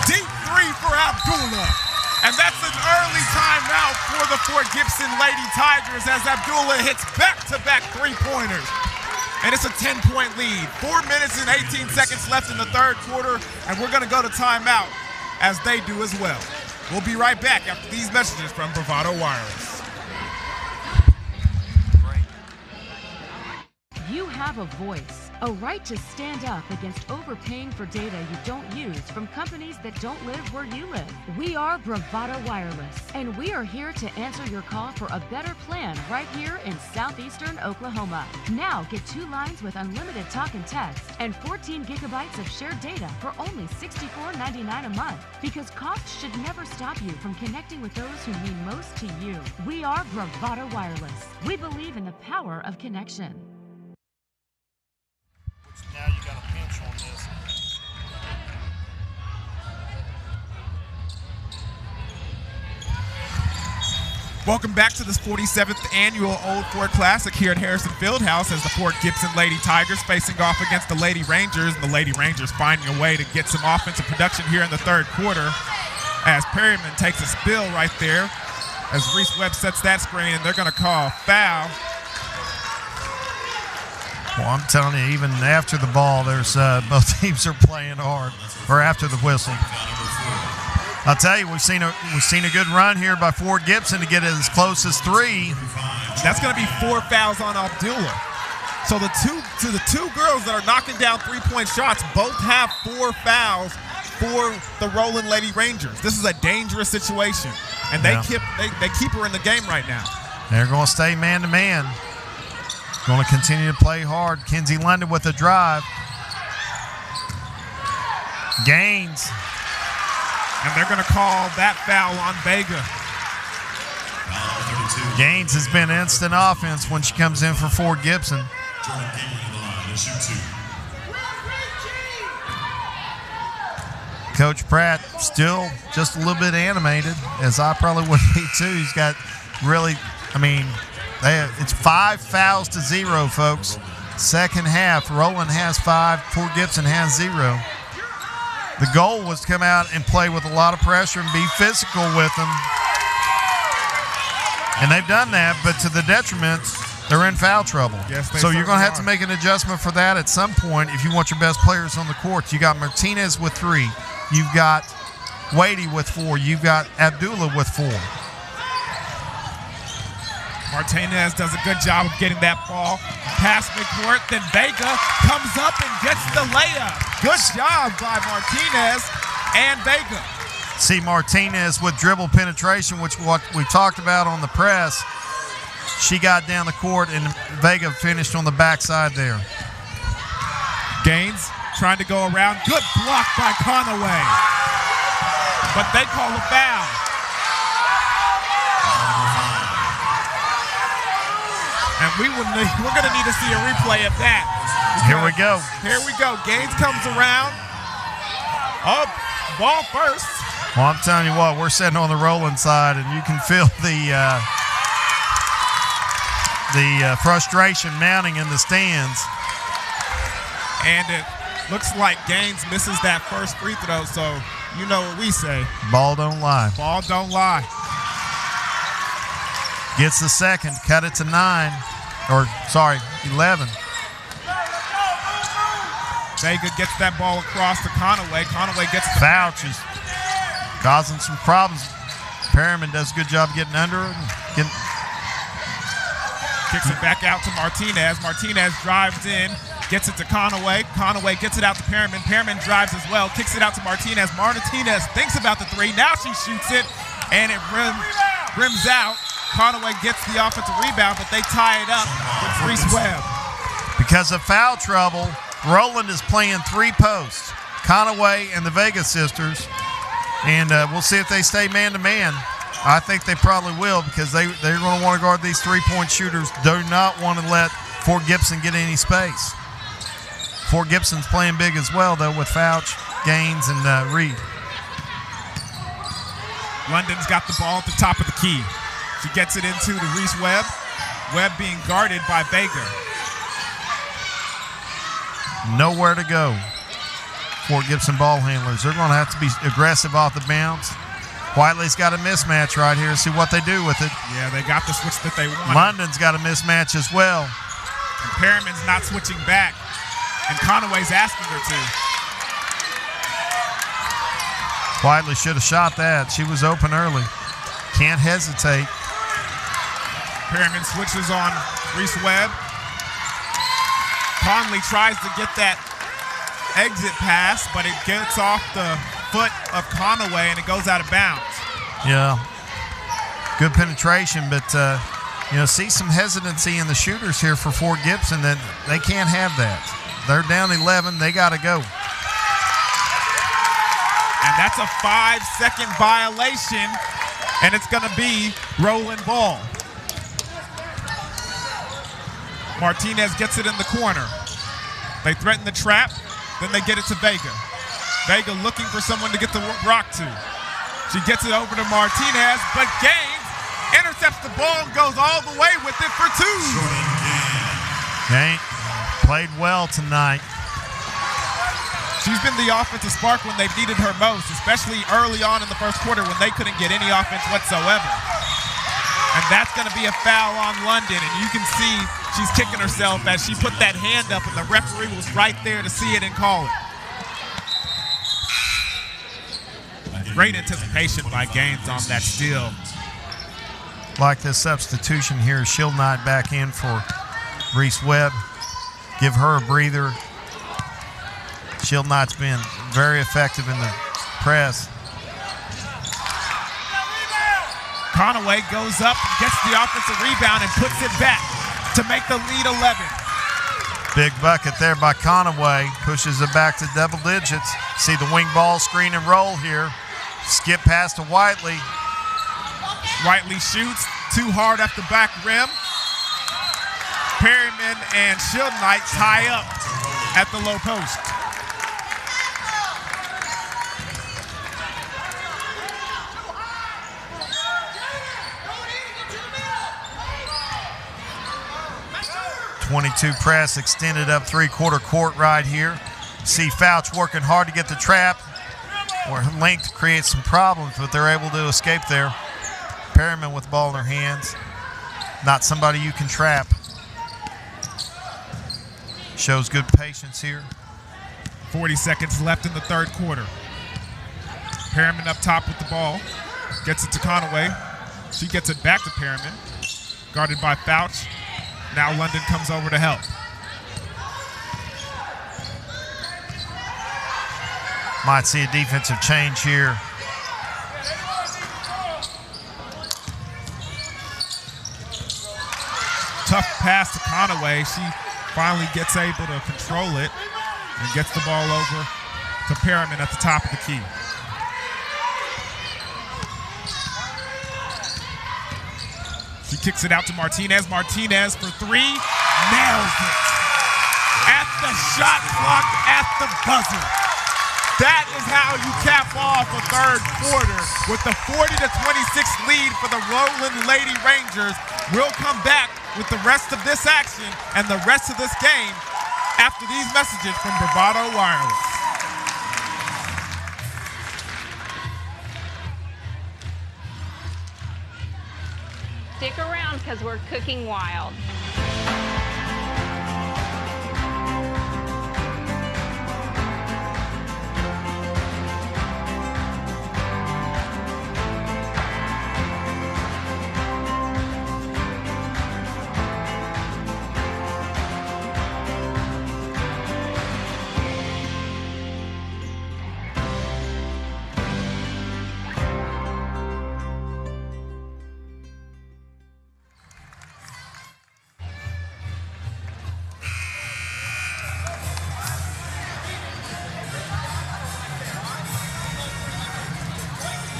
A: Deep 3 for Abdullah. And that's an early timeout for the Fort Gibson Lady Tigers as Abdullah hits back-to-back 3-pointers. And it's a 10-point lead. 4 minutes and 18 seconds left in the third quarter, and we're going to go to timeout as they do as well. We'll be right back after these messages from Bravado Wireless.
E: You have a voice, a right to stand up against overpaying for data you don't use from companies that don't live where you live. We are Bravado Wireless, and we are here to answer your call for a better plan right here in southeastern Oklahoma. Now get 2 lines with unlimited talk and text and 14 gigabytes of shared data for only $64.99 a month, because costs should never stop you from connecting with those who mean most to you. We are Bravado Wireless. We believe in the power of connection.
B: Now you got a pinch on this.
A: Welcome back to this 47th annual Old Ford Classic here at Harrison Fieldhouse as the Fort Gibson Lady Tigers facing off against the Lady Rangers. And the Lady Rangers finding a way to get some offensive production here in the third quarter as Perryman takes a spill right there as Reese Webb sets that screen, and they're going to call foul.
B: Well, I'm telling you, even after the ball, there's both teams are playing hard, or after the whistle. I'll tell you, we've seen a good run here by Fort Gibson to get it as close as 3.
A: That's going to be 4 fouls on Abdullah. So the two girls that are knocking down three-point shots both have 4 fouls for the Roland Lady Rangers. This is a dangerous situation, and they keep her in the game right now.
B: They're going to stay man-to-man. Going to continue to play hard. Kenzie London with a drive. Gaines.
A: And they're going to call that foul on Vega.
B: Gaines has been instant offense when she comes in for Fort Gibson. Coach Pratt still just a little bit animated, as I probably would be too. He's got really, it's 5 fouls to 0, folks. Second half, Roland has 5, Fort Gibson has 0. The goal was to come out and play with a lot of pressure and be physical with them. And they've done that, but to the detriment, they're in foul trouble.
A: Yes,
B: so you're going to have to make an adjustment for that at some point if you want your best players on the court. You got Martinez with 3. You've got Wadey with 4. You've got Abdullah with 4.
A: Martinez does a good job of getting that ball past McCourt. Then Vega comes up and gets the layup. Good job by Martinez and Vega.
B: See Martinez with dribble penetration, which what we talked about on the press. She got down the court, and Vega finished on the backside there.
A: Gaines trying to go around. Good block by Conaway. But they call a foul. And we're going to need to see a replay of that.
B: Here we go.
A: Here we go. Gaines comes around. Oh, ball first.
B: Well, I'm telling you what, we're sitting on the Roland side, and you can feel the frustration mounting in the stands.
A: And it looks like Gaines misses that first free throw, so you know what we say.
B: Ball don't lie.
A: Ball don't lie.
B: Gets the second, cut it to 11.
A: Vega gets that ball across to Conaway. Conaway gets the
B: foul, causing some problems. Perryman does a good job getting under it.
A: Kicks it back out to Martinez. Martinez drives in, gets it to Conaway. Conaway gets it out to Perryman. Perryman drives as well, kicks it out to Martinez. Martinez thinks about the 3. Now she shoots it, and it rims out. Conaway gets the offensive rebound, but they tie it up with Reese Webb.
B: Because of foul trouble, Roland is playing 3 posts, Conaway and the Vega sisters, and we'll see if they stay man-to-man. I think they probably will, because they're going to want to guard these 3-point shooters. Do not want to let Fort Gibson get any space. Fort Gibson's playing big as well, though, with Fouch, Gaines, and Reed.
A: London's got the ball at the top of the key. She gets it into the Reese Webb. Webb being guarded by Vega.
B: Nowhere to go. Fort Gibson ball handlers. They're going to have to be aggressive off the bounce. Whiteley's got a mismatch right here. See what they do with it.
A: Yeah, they got the switch that they want.
B: London's got a mismatch as well.
A: And Perryman's not switching back. And Conaway's asking her to.
B: Whiteley should have shot that. She was open early. Can't hesitate.
A: Perryman switches on Reese Webb. Conley tries to get that exit pass, but it gets off the foot of Conaway and it goes out of bounds.
B: Yeah. Good penetration, but see some hesitancy in the shooters here for Fort Gibson that they can't have that. They're down 11. They got to go.
A: And that's a 5-second violation, and it's going to be Roland ball. Martinez gets it in the corner. They threaten the trap, then they get it to Vega. Vega looking for someone to get the rock to. She gets it over to Martinez, but Gaines intercepts the ball and goes all the way with it for 2.
B: Okay. Played well tonight.
A: She's been the offensive spark when they've needed her most, especially early on in the first quarter when they couldn't get any offense whatsoever. And that's going to be a foul on London, and you can see she's kicking herself as she put that hand up, and the referee was right there to see it and call it. Great anticipation by Gaines on that steal.
B: Like this substitution here, Shield Knight back in for Reese Webb. Give her a breather. Shield Knight's been very effective in the press.
A: Conaway goes up, gets the offensive rebound, and puts it back to make the lead 11.
B: Big bucket there by Conaway. Pushes it back to double digits. See the wing ball screen and roll here. Skip pass to Whiteley.
A: Whiteley shoots too hard at the back rim. Perryman and Shield Knight tie up at the low post.
B: .22 press extended up three-quarter court right here. See Fouch working hard to get the trap. Where length creates some problems, but they're able to escape there. Perryman with the ball in their hands. Not somebody you can trap. Shows good patience here.
A: 40 seconds left in the third quarter. Perryman up top with the ball. Gets it to Conaway. She gets it back to Perryman. Guarded by Fouch. Now London comes over to help.
B: Might see a defensive change here.
A: Tough pass to Conaway. She finally gets able to control it and gets the ball over to Perryman at the top of the key. She kicks it out to Martinez. Martinez for 3. Nails it. At the shot clock, at the buzzer. That is how you cap off a third quarter with the 40-26 lead for the Roland Lady Rangers. We'll come back with the rest of this action and the rest of this game after these messages from Bravado Wireless.
H: Stick around because we're cooking wild.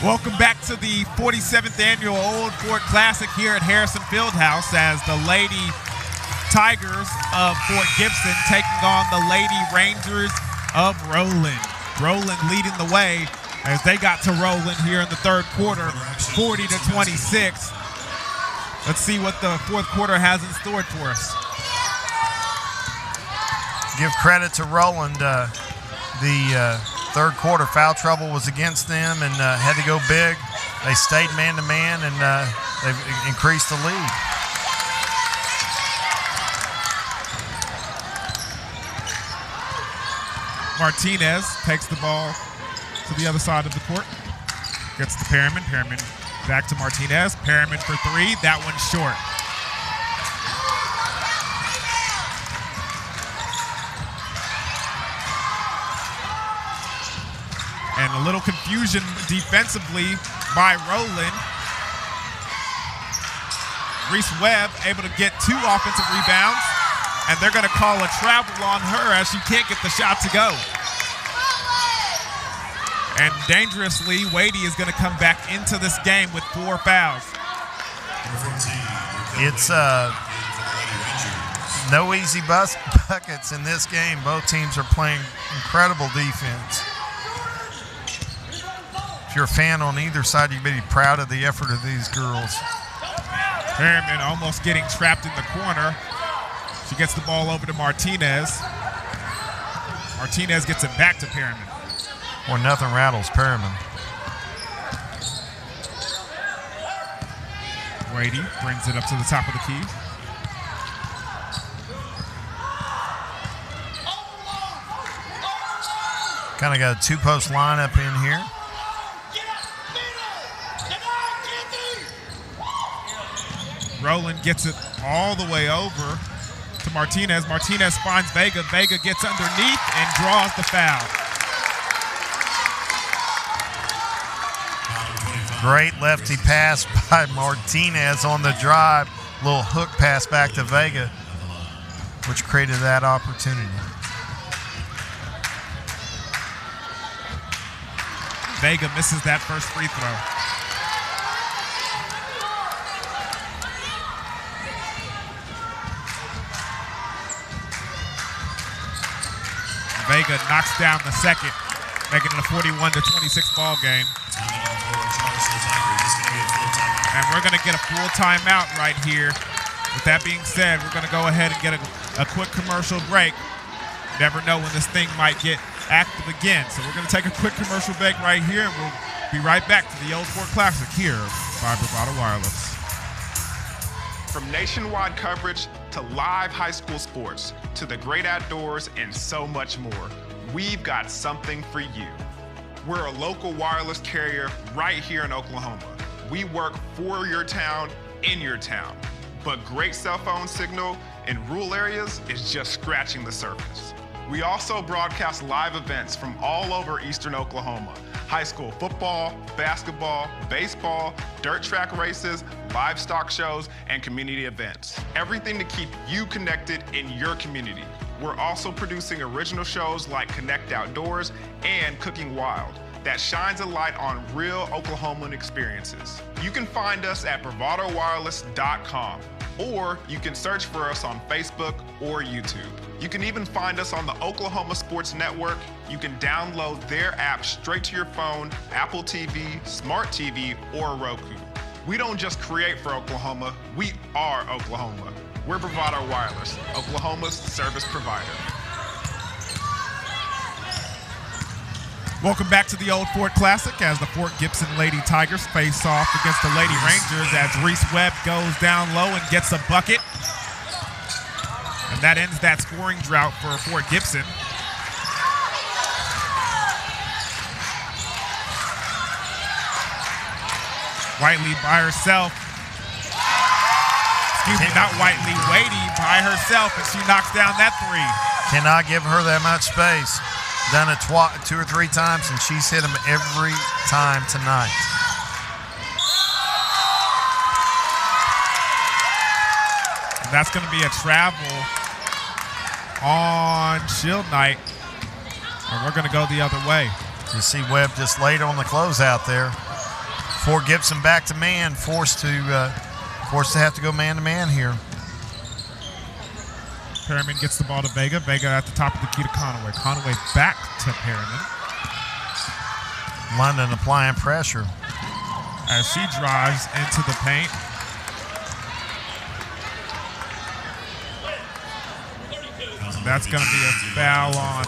A: Welcome back to the 47th annual Old Fort Classic here at Harrison Fieldhouse as the Lady Tigers of Fort Gibson taking on the Lady Rangers of Roland. Roland leading the way as they got to Roland here in the third quarter, 40-26. Let's see what the fourth quarter has in store for us.
B: Give credit to Roland. The third quarter foul trouble was against them and had to go big. They stayed man-to-man and they've increased the lead.
A: Martinez takes the ball to the other side of the court. Gets to Perryman. Perryman back to Martinez. Perryman for 3. That one's short. And a little confusion defensively by Roland. Reese Webb able to get 2 offensive rebounds, and they're going to call a travel on her as she can't get the shot to go. And dangerously, Wadey is going to come back into this game with 4 fouls.
B: It's no easy buckets in this game. Both teams are playing incredible defense. If you're a fan on either side, you may be proud of the effort of these girls.
A: Perriman almost getting trapped in the corner. She gets the ball over to Martinez. Martinez gets it back to Perriman.
B: Or nothing rattles Perriman.
A: Brady brings it up to the top of the key.
B: Kind of got a two-post lineup in here.
A: Roland gets it all the way over to Martinez. Martinez finds Vega. Vega gets underneath and draws the foul.
B: Great lefty pass by Martinez on the drive. Little hook pass back to Vega, which created that opportunity.
A: Vega misses that first free throw. Vega knocks down the second, making it a 41-26 ball game. And we're going to get a full timeout right here. With that being said, we're going to go ahead and get a quick commercial break. Never know when this thing might get active again. So we're going to take a quick commercial break right here, and we'll be right back to the Old Fort Classic here by Bravado Wireless.
C: From nationwide coverage to live high school sports to the great outdoors and so much more, we've got something for you. We're a local wireless carrier right here in Oklahoma. We work for your town, in your town. But great cell phone signal in rural areas is just scratching the surface. We also broadcast live events from all over eastern Oklahoma. High school football, basketball, baseball, dirt track races, livestock shows, and community events. Everything to keep you connected in your community. We're also producing original shows like Connect Outdoors and Cooking Wild that shines a light on real Oklahoman experiences. You can find us at bravadowireless.com, or you can search for us on Facebook or YouTube. You can even find us on the Oklahoma Sports Network. You can download their app straight to your phone, Apple TV, Smart TV, or Roku. We don't just create for Oklahoma, we are Oklahoma. We're Bravado Wireless, Oklahoma's service provider.
A: Welcome back to the Old Fort Classic as the Fort Gibson Lady Tigers face off against the Lady Rangers as Reese Webb goes down low and gets a bucket. And that ends that scoring drought for Fort Gibson. Whiteley by herself. Excuse me, not Whiteley, Wadey by herself, and she knocks down that three.
B: Cannot give her that much space. Done it 2 or 3 times, and she's hit them every time tonight.
A: And that's going to be a travel on Shield Night, and we're going to go the other way.
B: You see Webb just laid on the closeout there. Fort Gibson back to man, forced to have to go man-to-man here.
A: Perriman gets the ball to Vega. Vega at the top of the key to Conaway. Conaway back to Perriman.
B: London applying pressure
A: as she drives into the paint. That's going to be a foul on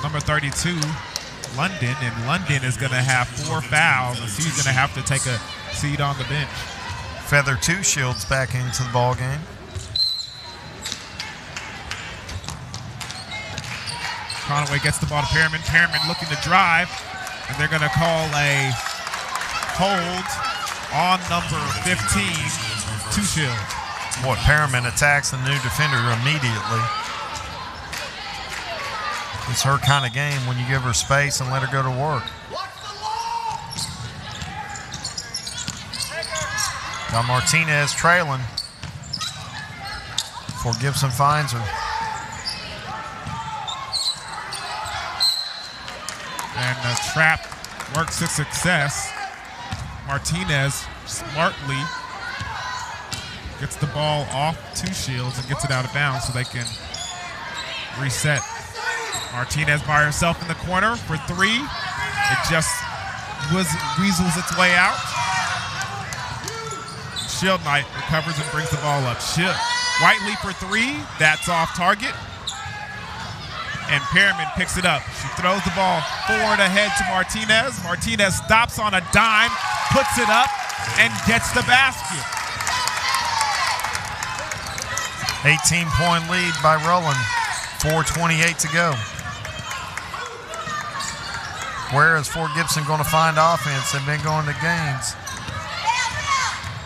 A: number 32, London, and London is going to have 4 fouls, and she's going to have to take a seat on the bench.
B: Feather 2 Shields back into the ball game.
A: Conaway gets the ball to Perriman. Perriman looking to drive, and they're going to call a hold on number 15, 2 Shields.
B: Boy, Perriman attacks the new defender immediately. It's her kind of game when you give her space and let her go to work. Got Martinez trailing. Before Gibson finds her.
A: And the trap works to success. Martinez smartly gets the ball off 2 Shields and gets it out of bounds so they can reset. Martinez by herself in the corner for 3. It just weasels its way out. Shield Knight recovers and brings the ball up. Whiteley for three. That's off target. And Perriman picks it up. She throws the ball forward ahead to Martinez. Martinez stops on a dime, puts it up, and gets the basket.
B: 18-point lead by Roland. 4:28 to go. Where is Fort Gibson going to find offense? They've been going to Gaines.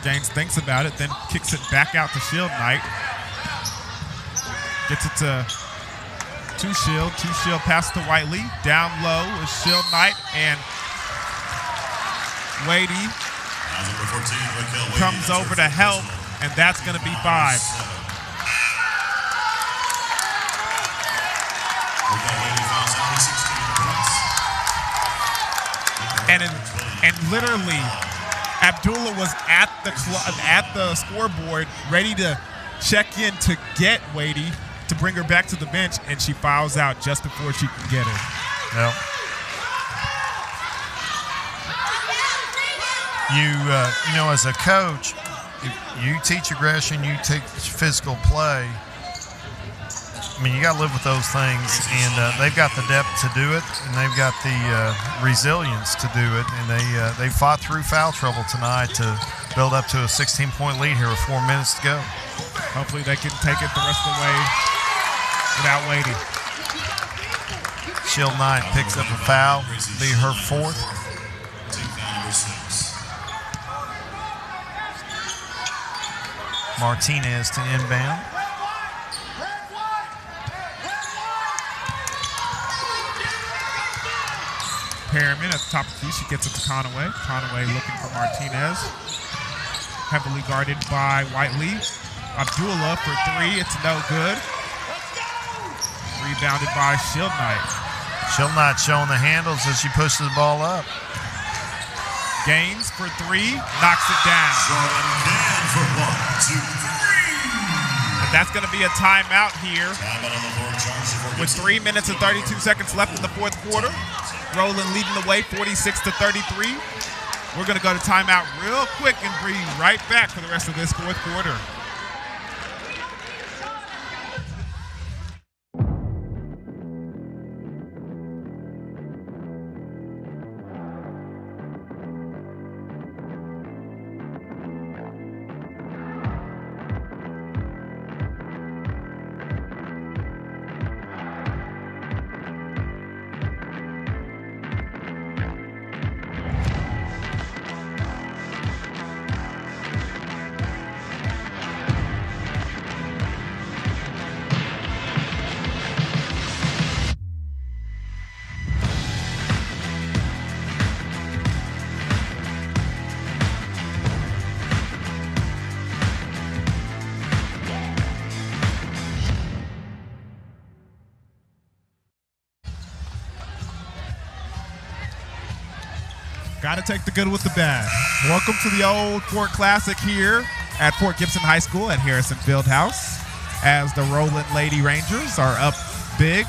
A: Gaines thinks about it, then kicks it back out to Shield Knight. Gets it to Shield. Shield pass to Whiteley. Down low is Shield Knight, and Wadey comes over to help, and that's going to be 5. And literally, Abdullah was at the scoreboard, ready to check in to get Wadey to bring her back to the bench, and she fouls out just before she can get her.
B: Yep. You know, as a coach, you teach aggression, you teach physical play. I mean, you got to live with those things, and they've got the depth to do it, and they've got the resilience to do it, and they fought through foul trouble tonight to build up to a 16-point lead here with 4 minutes to go.
A: Hopefully they can take it the rest of the way without waiting.
B: Shield Knight picks up a foul, be her 4th. Martinez to inbound.
A: Perriman at the top of the key. She gets it to Conaway. Conaway looking for Martinez. Heavily guarded by Whiteley. Abdullah for three. It's no good. Rebounded by Shield Knight.
B: Shield Knight showing the handles as she pushes the ball up.
A: Gaines for three. Knocks it down. And that's going to be a timeout here. With 3 minutes and 32 seconds left in the fourth quarter. Roland leading the way 46-33. We're going to go to timeout real quick and bring you right back for the rest of this fourth quarter. Got to take the good with the bad. Welcome to the old Fort Classic here at Fort Gibson High School at Harrison Fieldhouse, as the Roland Lady Rangers are up big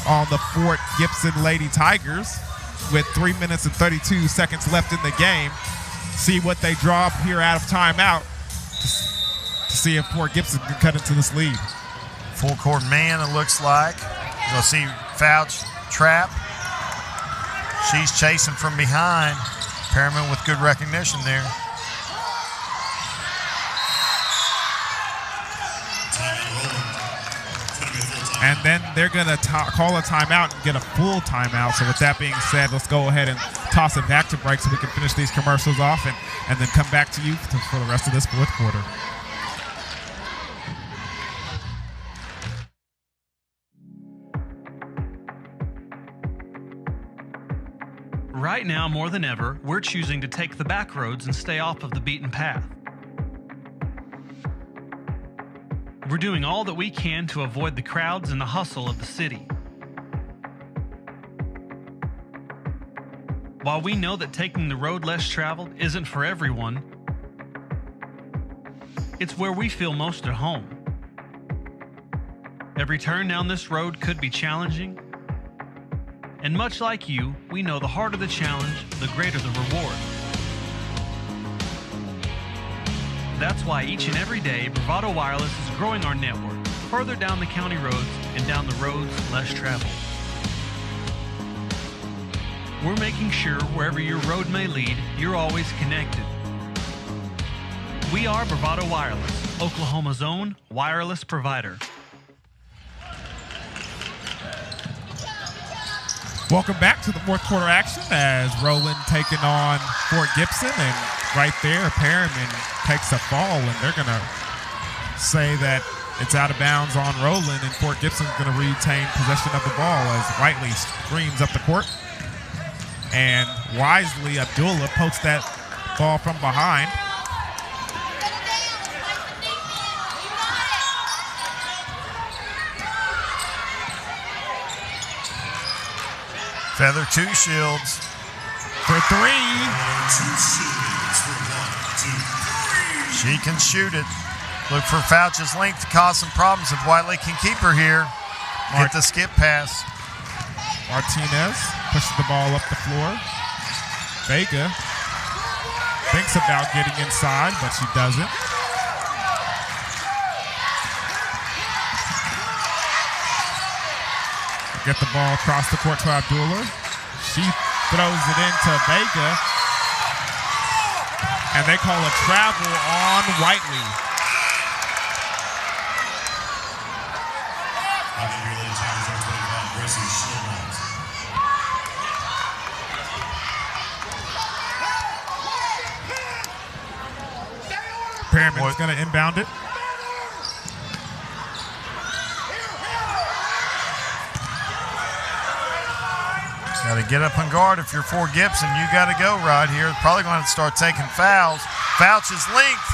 A: on the Fort Gibson Lady Tigers with 3 minutes and 32 seconds left in the game. See what they draw up here out of timeout to see if Fort Gibson can cut into this lead.
B: Full court man, it looks like. You'll see foul trap. She's chasing from behind. Perriman with good recognition there.
A: And then they're going to call a timeout and get a full timeout. So with that being said, let's go ahead and toss it back to break so we can finish these commercials off and then come back to you for the rest of this fourth quarter.
D: Right now, more than ever, we're choosing to take the back roads and stay off of the beaten path. We're doing all that we can to avoid the crowds and the hustle of the city. While we know that taking the road less traveled isn't for everyone, it's where we feel most at home. Every turn down this road could be challenging, and much like you, we know the harder the challenge, the greater the reward. That's why each and every day, Bravado Wireless is growing our network further down the county roads and down the roads less traveled. We're making sure wherever your road may lead, you're always connected. We are Bravado Wireless, Oklahoma's own wireless provider.
A: Welcome back to the fourth quarter action as Roland taking on Fort Gibson, and right there, Perriman takes a fall, and they're going to say that it's out of bounds on Roland, and Fort Gibson's going to retain possession of the ball as Whiteley screams up the court. And wisely, Abdullah pokes that ball from behind.
B: Feather 2 shields.
A: For 3.
B: She can shoot it. Look for Fouch's length to cause some problems if Whiteley can keep her here. Get the skip pass.
A: Martinez pushes the ball up the floor. Vega thinks about getting inside, but she doesn't. Get the ball across the court to Abdullah. She throws it into Vega. And they call a travel on Whiteley. Perriman's going to inbound it.
B: Got to get up and guard if you're Fort Gibson. You got to go right here. Probably going to start taking fouls. Fouch's length.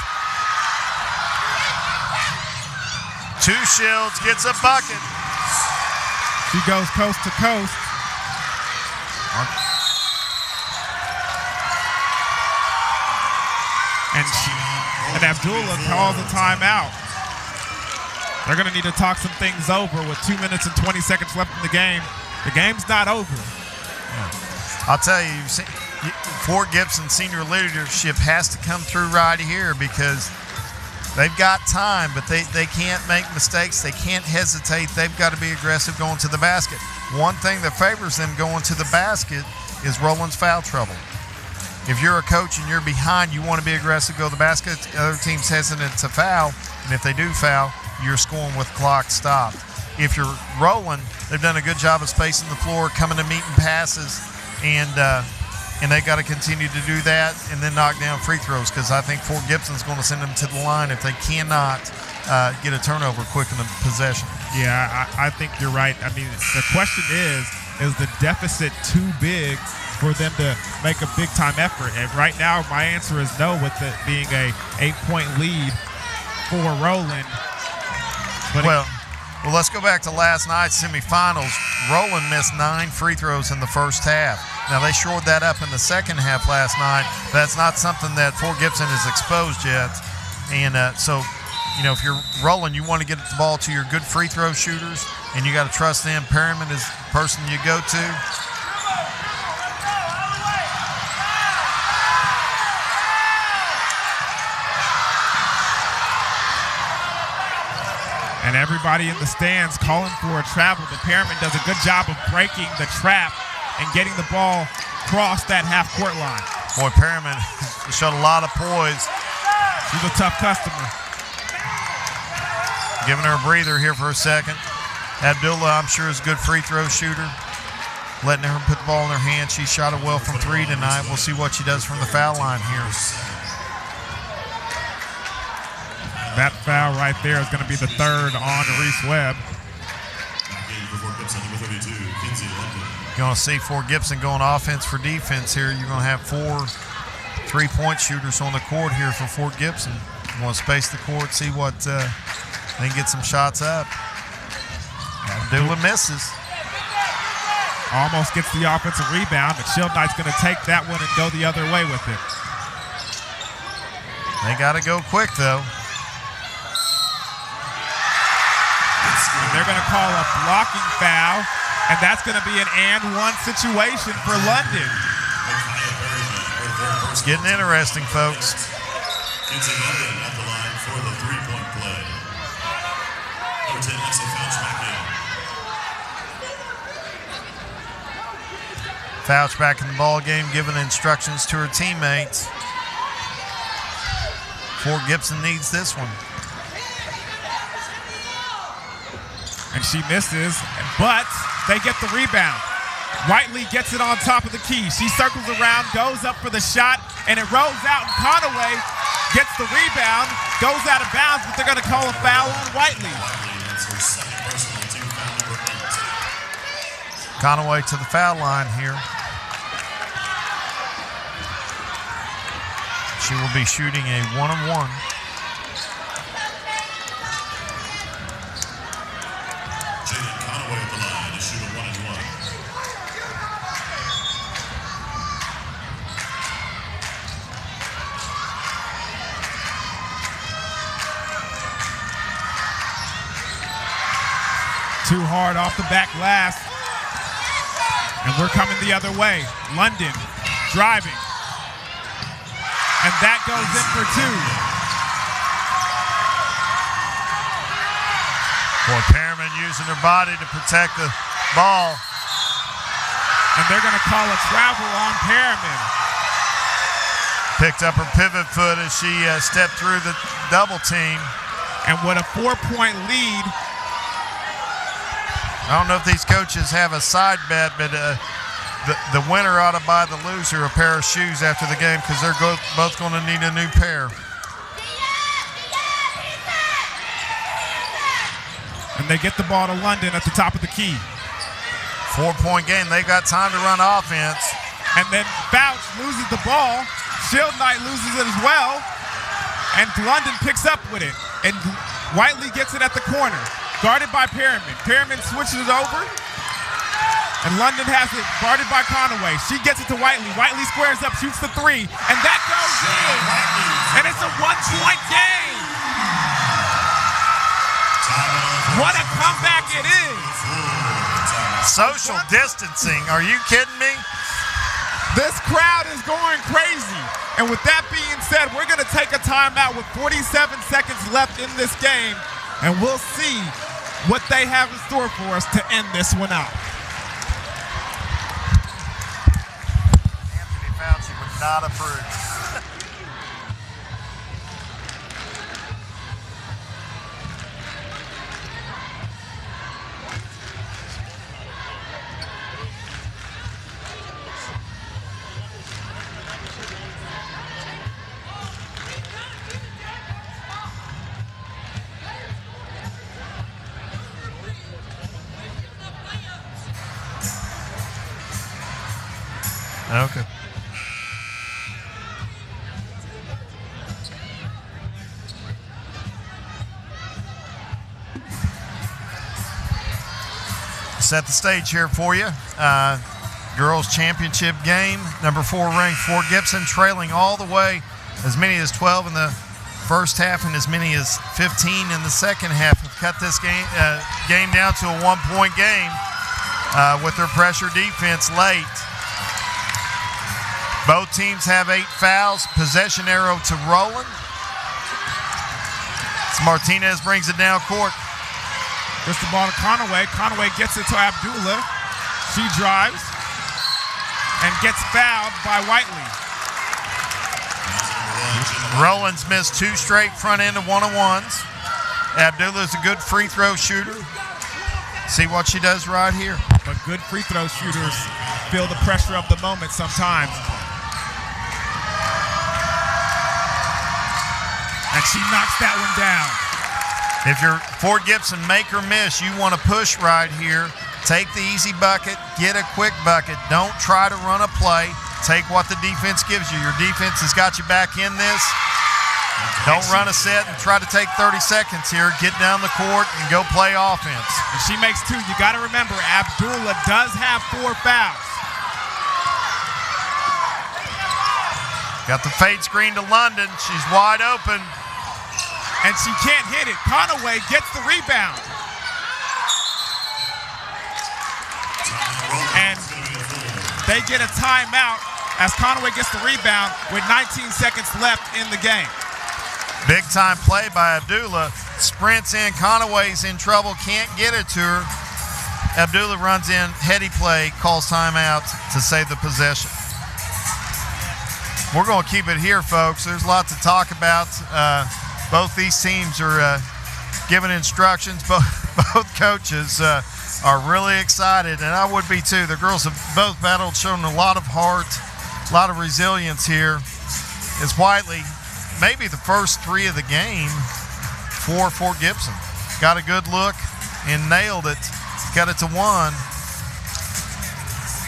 B: 2 shields, gets a bucket.
A: She goes coast to coast. And Abdullah calls a timeout. They're going to need to talk some things over with 2 minutes and 20 seconds left in the game. The game's not over.
B: I'll tell you, Fort Gibson senior leadership has to come through right here because they've got time, but they can't make mistakes. They can't hesitate. They've got to be aggressive going to the basket. One thing that favors them going to the basket is Roland's foul trouble. If you're a coach and you're behind, you want to be aggressive, go to the basket. The other team's hesitant to foul, and if they do foul, you're scoring with clock stopped. If you're Roland, they've done a good job of spacing the floor, coming to meeting passes, and they've got to continue to do that and then knock down free throws because I think Fort Gibson's going to send them to the line if they cannot get a turnover quick in the possession.
A: Yeah, I think you're right. I mean, the question is the deficit too big for them to make a big-time effort? And right now, my answer is no, with it being a 8-point lead for Roland. But
B: well, let's go back to last night's semifinals. Roland missed 9 free throws in the first half. Now, they shored that up in the second half last night. That's not something that Fort Gibson has exposed yet. And so, you know, if you're Roland, you want to get the ball to your good free throw shooters, and you got to trust them. Perriman is the person you go to.
A: And everybody in the stands calling for a travel. But Perriman does a good job of breaking the trap and getting the ball across that half-court line.
B: Boy, Perriman showed a lot of poise.
A: She's a tough customer.
B: Giving her a breather here for a second. Abdullah, I'm sure, is a good free throw shooter. Letting her put the ball in her hand. She shot it well from 3 tonight. We'll see what she does from the foul line here.
A: That foul right there is going to be the 3rd on Reese Webb.
B: You're going to see Fort Gibson going offense for defense here. You're going to have 4 3-point shooters on the court here for Fort Gibson. You want to space the court, see what they can get some shots up. Abdullah misses.
A: Almost gets the offensive rebound, but Shield Knight's going to take that one and go the other way with it.
B: They got to go quick, though.
A: They're going to call a blocking foul, and that's going to be an and-one situation for London.
B: It's getting interesting, folks.
I: Kinsey London at the line for the three-point play. Number 10, Alexa Fouch back in.
B: Fouch back in the ball game, giving instructions to her teammates. Fort Gibson needs this one.
A: And she misses, but they get the rebound. Whiteley gets it on top of the key. She circles around, goes up for the shot, and it rolls out, and Conaway gets the rebound, goes out of bounds, but they're going to call a foul on Whiteley.
B: Conaway to the foul line here. She will be shooting a one-on-one.
I: Jaden Conaway at the line to shoot a 1-and-1.
A: Too hard off the back glass. And we're coming the other way. London driving. And that goes in for two.
B: Boy, Perriman using her body to protect the ball.
A: And they're going to call a travel on Perriman.
B: Picked up her pivot foot as she stepped through the double team.
A: And with a 4-point lead.
B: I don't know if these coaches have a side bet, but the winner ought to buy the loser a pair of shoes after the game because they're both going to need a new pair.
A: And they get the ball to London at the top of the key.
B: 4-point game. They've got time to run offense.
A: And then Fouch loses the ball. Shield Knight loses it as well. And London picks up with it. And Whiteley gets it at the corner. Guarded by Perriman. Perriman switches it over. And London has it guarded by Conaway. She gets it to Whiteley. Whiteley squares up, shoots the three. And that goes in. And it's a 1-point game. What a comeback it is.
B: Social distancing. Are you kidding me?
A: This crowd is going crazy. And with that being said, we're going to take a timeout with 47 seconds left in this game. And we'll see what they have in store for us to end this one out.
B: Anthony Fauci would not approve. Okay. Set the stage here for you. Girls championship game. Number 4 ranked Fort Gibson trailing all the way as many as 12 in the first half and as many as 15 in the second half. Have cut this game down to a 1-point game with their pressure defense late. Both teams have 8 fouls. Possession arrow to Roland. So Martinez brings it down court.
A: Gets the ball to Conaway. Conaway gets it to Abdullah. She drives and gets fouled by Whiteley.
B: Roland's missed 2 straight front end of one-on-ones. Abdullah's a good free throw shooter. See what she does right here.
A: But good free throw shooters feel the pressure of the moment sometimes. And she knocks that one down.
B: If you're Fort Gibson, make or miss, you want to push right here. Take the easy bucket, get a quick bucket. Don't try to run a play. Take what the defense gives you. Your defense has got you back in this. Don't run a set and try to take 30 seconds here. Get down the court and go play offense.
A: And she makes 2. You got to remember, Abdullah does have 4 fouls.
B: Got the fade screen to London. She's wide open.
A: And she can't hit it. Conaway gets the rebound. And they get a timeout as Conaway gets the rebound with 19 seconds left in the game.
B: Big time play by Abdullah. Sprints in. Conaway's in trouble. Can't get it to her. Abdullah runs in. Heady play. Calls timeout to save the possession. We're going to keep it here, folks. There's a lot to talk about. Both these teams are giving instructions. Both coaches are really excited, and I would be too. The girls have both battled, shown a lot of heart, a lot of resilience here. As Whiteley, maybe the first three of the game for Fort Gibson. Got a good look and nailed it. Got it to 1.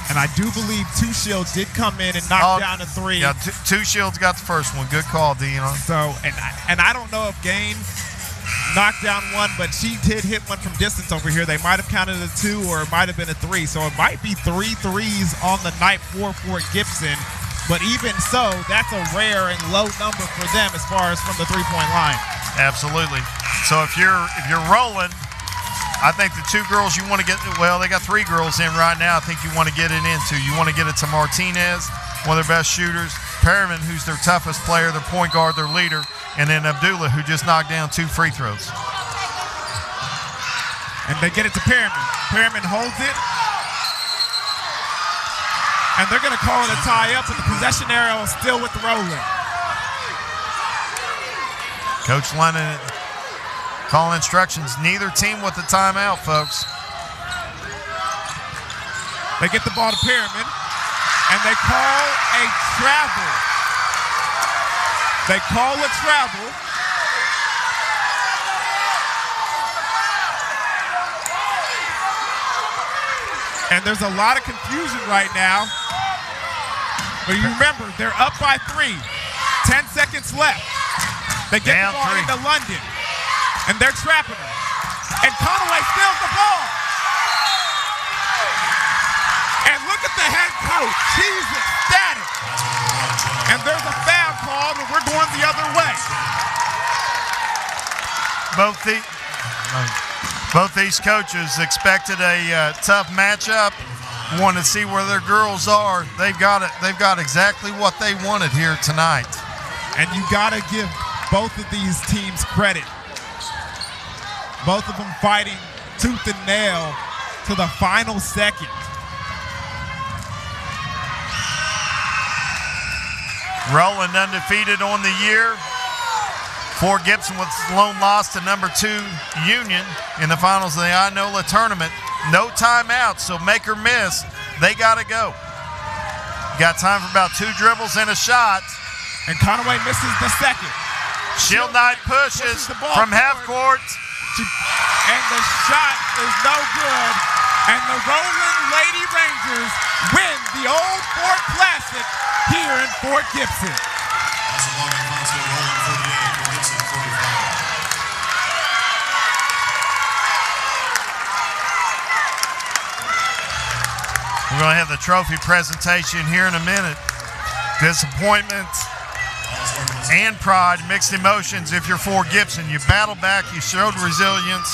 A: And I do believe Two Shields did come in and knock down a 3.
B: Yeah, Two Shields got the first one. Good call, Dion.
A: So, and I don't know if Gain knocked down 1, but she did hit one from distance over here. They might have counted a 2 or it might have been a 3. So it might be 3 threes on the night for Fort Gibson. But even so, that's a rare and low number for them as far as from the three-point line.
B: Absolutely. So if you're Roland, I think the 2 girls you want to get, well, they got 3 girls in right now. I think you want to get it into. You want to get it to Martinez, one of their best shooters, Perriman, who's their toughest player, their point guard, their leader, and then Abdullah, who just knocked down 2 free throws.
A: And they get it to Perriman. Perriman holds it. And they're going to call it a tie-up, but the possession arrow is still with the Roland.
B: Coach Lennon calling instructions. Neither team with the timeout, folks.
A: They get the ball to Perriman, and they call a travel. They call a travel. And there's a lot of confusion right now. But you remember, they're up by 3. 10 seconds left. They get the ball into London. And they're trapping her. And Conaway steals the ball. And look at the head coach. He's ecstatic. And there's a foul called, and we're going the other way.
B: Both these coaches expected a tough matchup. Want to see where their girls are. They've got it. They've got exactly what they wanted here tonight.
A: And you got to give both of these teams credit. Both of them fighting tooth and nail to the final second.
B: Roland undefeated on the year. Fort Gibson with lone loss to number 2 Union in the finals of the Inola tournament. No timeouts, so make or miss, they got to go. Got time for about 2 dribbles and a shot.
A: And Conaway misses the second.
B: Shield Knight pushes from half court.
A: And the shot is no good. And the Roland Lady Rangers win the Old Fort Classic here in Fort Gibson.
I: That's a long Alfonso Roland 48, Fort Gibson 45.
B: We're going to have the trophy presentation here in a minute. Disappointment and pride, mixed emotions if you're Fort Gibson. You battled back, you showed resilience,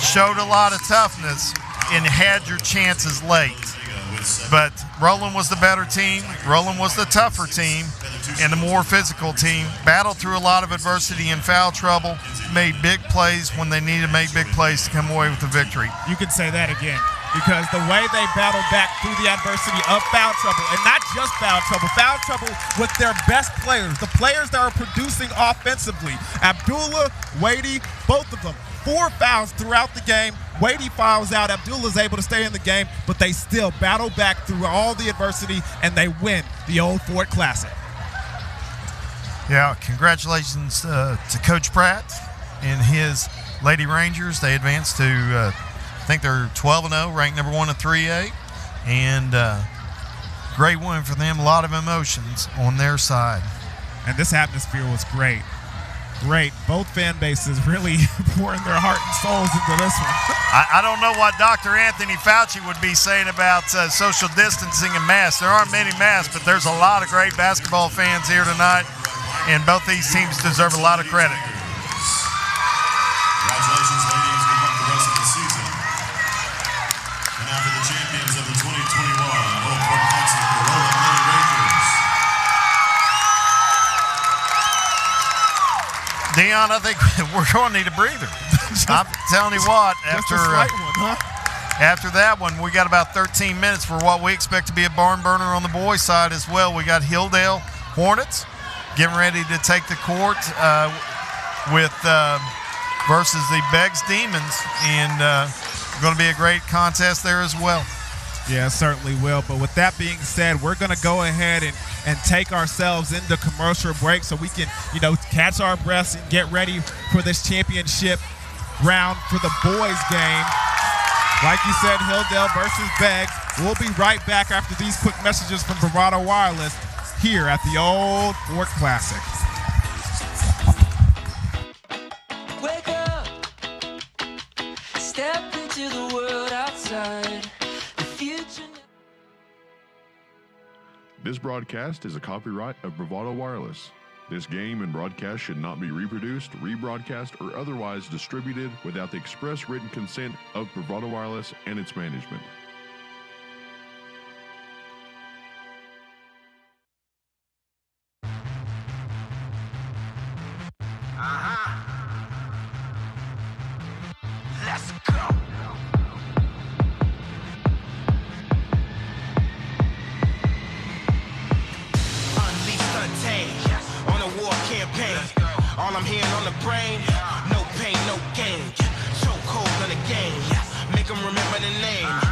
B: showed a lot of toughness, and had your chances late. But Roland was the better team, Roland was the tougher team, and the more physical team. Battled through a lot of adversity and foul trouble, made big plays when they needed to make big plays to come away with the victory.
A: You can say that again. Because the way they battled back through the adversity of foul trouble, and not just foul trouble with their best players, the players that are producing offensively. Abdullah, Wadey, both of them, 4 fouls throughout the game. Wadey fouls out, Abdullah's able to stay in the game, but they still battle back through all the adversity, and they win the Old Fort Classic.
B: Yeah, congratulations to Coach Pratt and his Lady Rangers. They advanced to I think they're 12-0, ranked number 1 in 3A, and great win for them. A lot of emotions on their side.
A: And this atmosphere was great. Great. Both fan bases really pouring their heart and souls into this one.
B: I don't know what Dr. Anthony Fauci would be saying about social distancing and masks. There aren't many masks, but there's a lot of great basketball fans here tonight, and both these teams deserve a lot of credit.
I: Congratulations, ladies. Good luck the rest of the season. And now for the champions of the 2021 Old Fort Classic, the Roland Lady Rangers.
B: Dion, I think we're going to need a breather. I'm telling you what,
A: Just a slight one, huh?
B: after that one, we got about 13 minutes for what we expect to be a barn burner on the boys' side as well. We got Hilldale Hornets getting ready to take the court versus the Beggs Demons, and going to be a great contest there as well.
A: Yeah, it certainly will. But with that being said, we're going to go ahead and take ourselves into commercial break so we can, catch our breaths and get ready for this championship round for the boys game. Like you said, Hilldale versus Beggs. We'll be right back after these quick messages from Bravado Wireless here at the Old Fort Classic.
G: Wake up, step into the world outside. The future.
J: This broadcast is a copyright of Bravado Wireless. This game and broadcast should not be reproduced, rebroadcast, or otherwise distributed without the express written consent of Bravado Wireless and its management.
F: Let's go. Unleashed, untamed, on a war campaign. All I'm hearing on the brain, no pain, no gain. Chokehold on the game, make them remember the name.